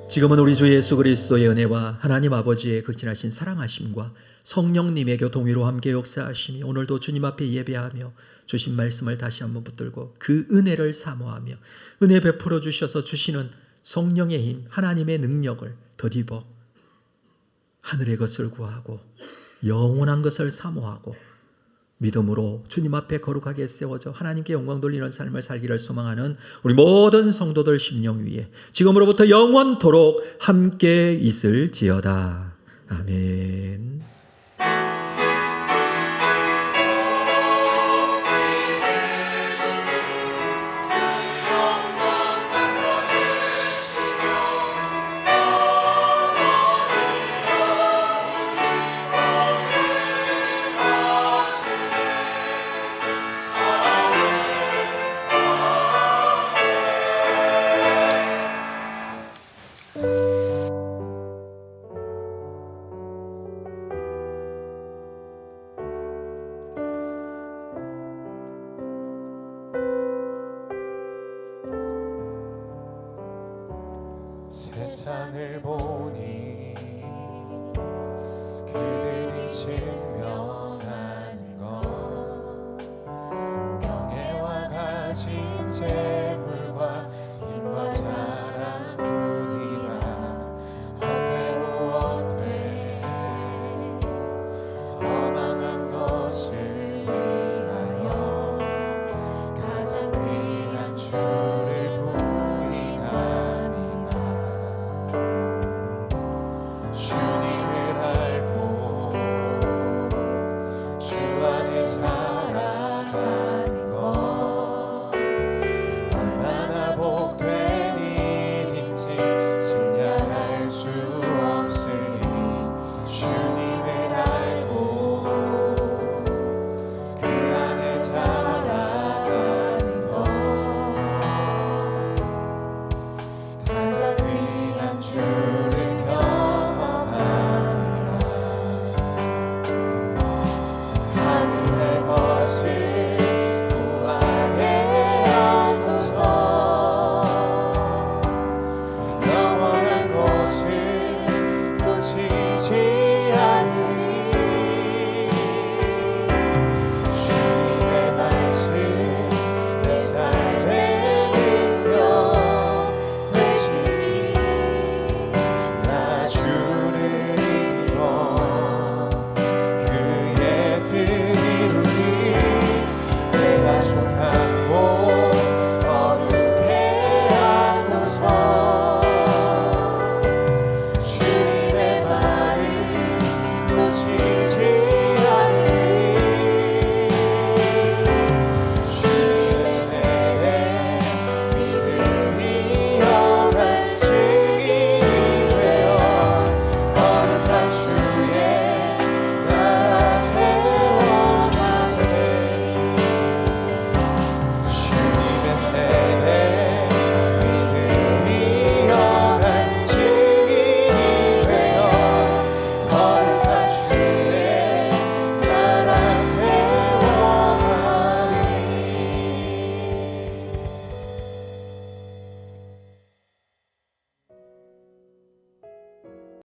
지금은 우리 주 예수 그리스도의 은혜와 하나님 아버지의 극진하신 사랑하심과 성령님의 교통위로 함께 역사하심이 오늘도 주님 앞에 예배하며 주신 말씀을 다시 한번 붙들고 그 은혜를 사모하며 은혜 베풀어 주셔서 주시는 성령의 힘, 하나님의 능력을 덧입어 하늘의 것을 구하고 영원한 것을 사모하고 믿음으로 주님 앞에 거룩하게 세워져 하나님께 영광 돌리는 삶을 살기를 소망하는 우리 모든 성도들 심령 위에 지금으로부터 영원토록 함께 있을지어다. 아멘. 세상을 보니 그들이 증명하는 것 명예와 가진 죄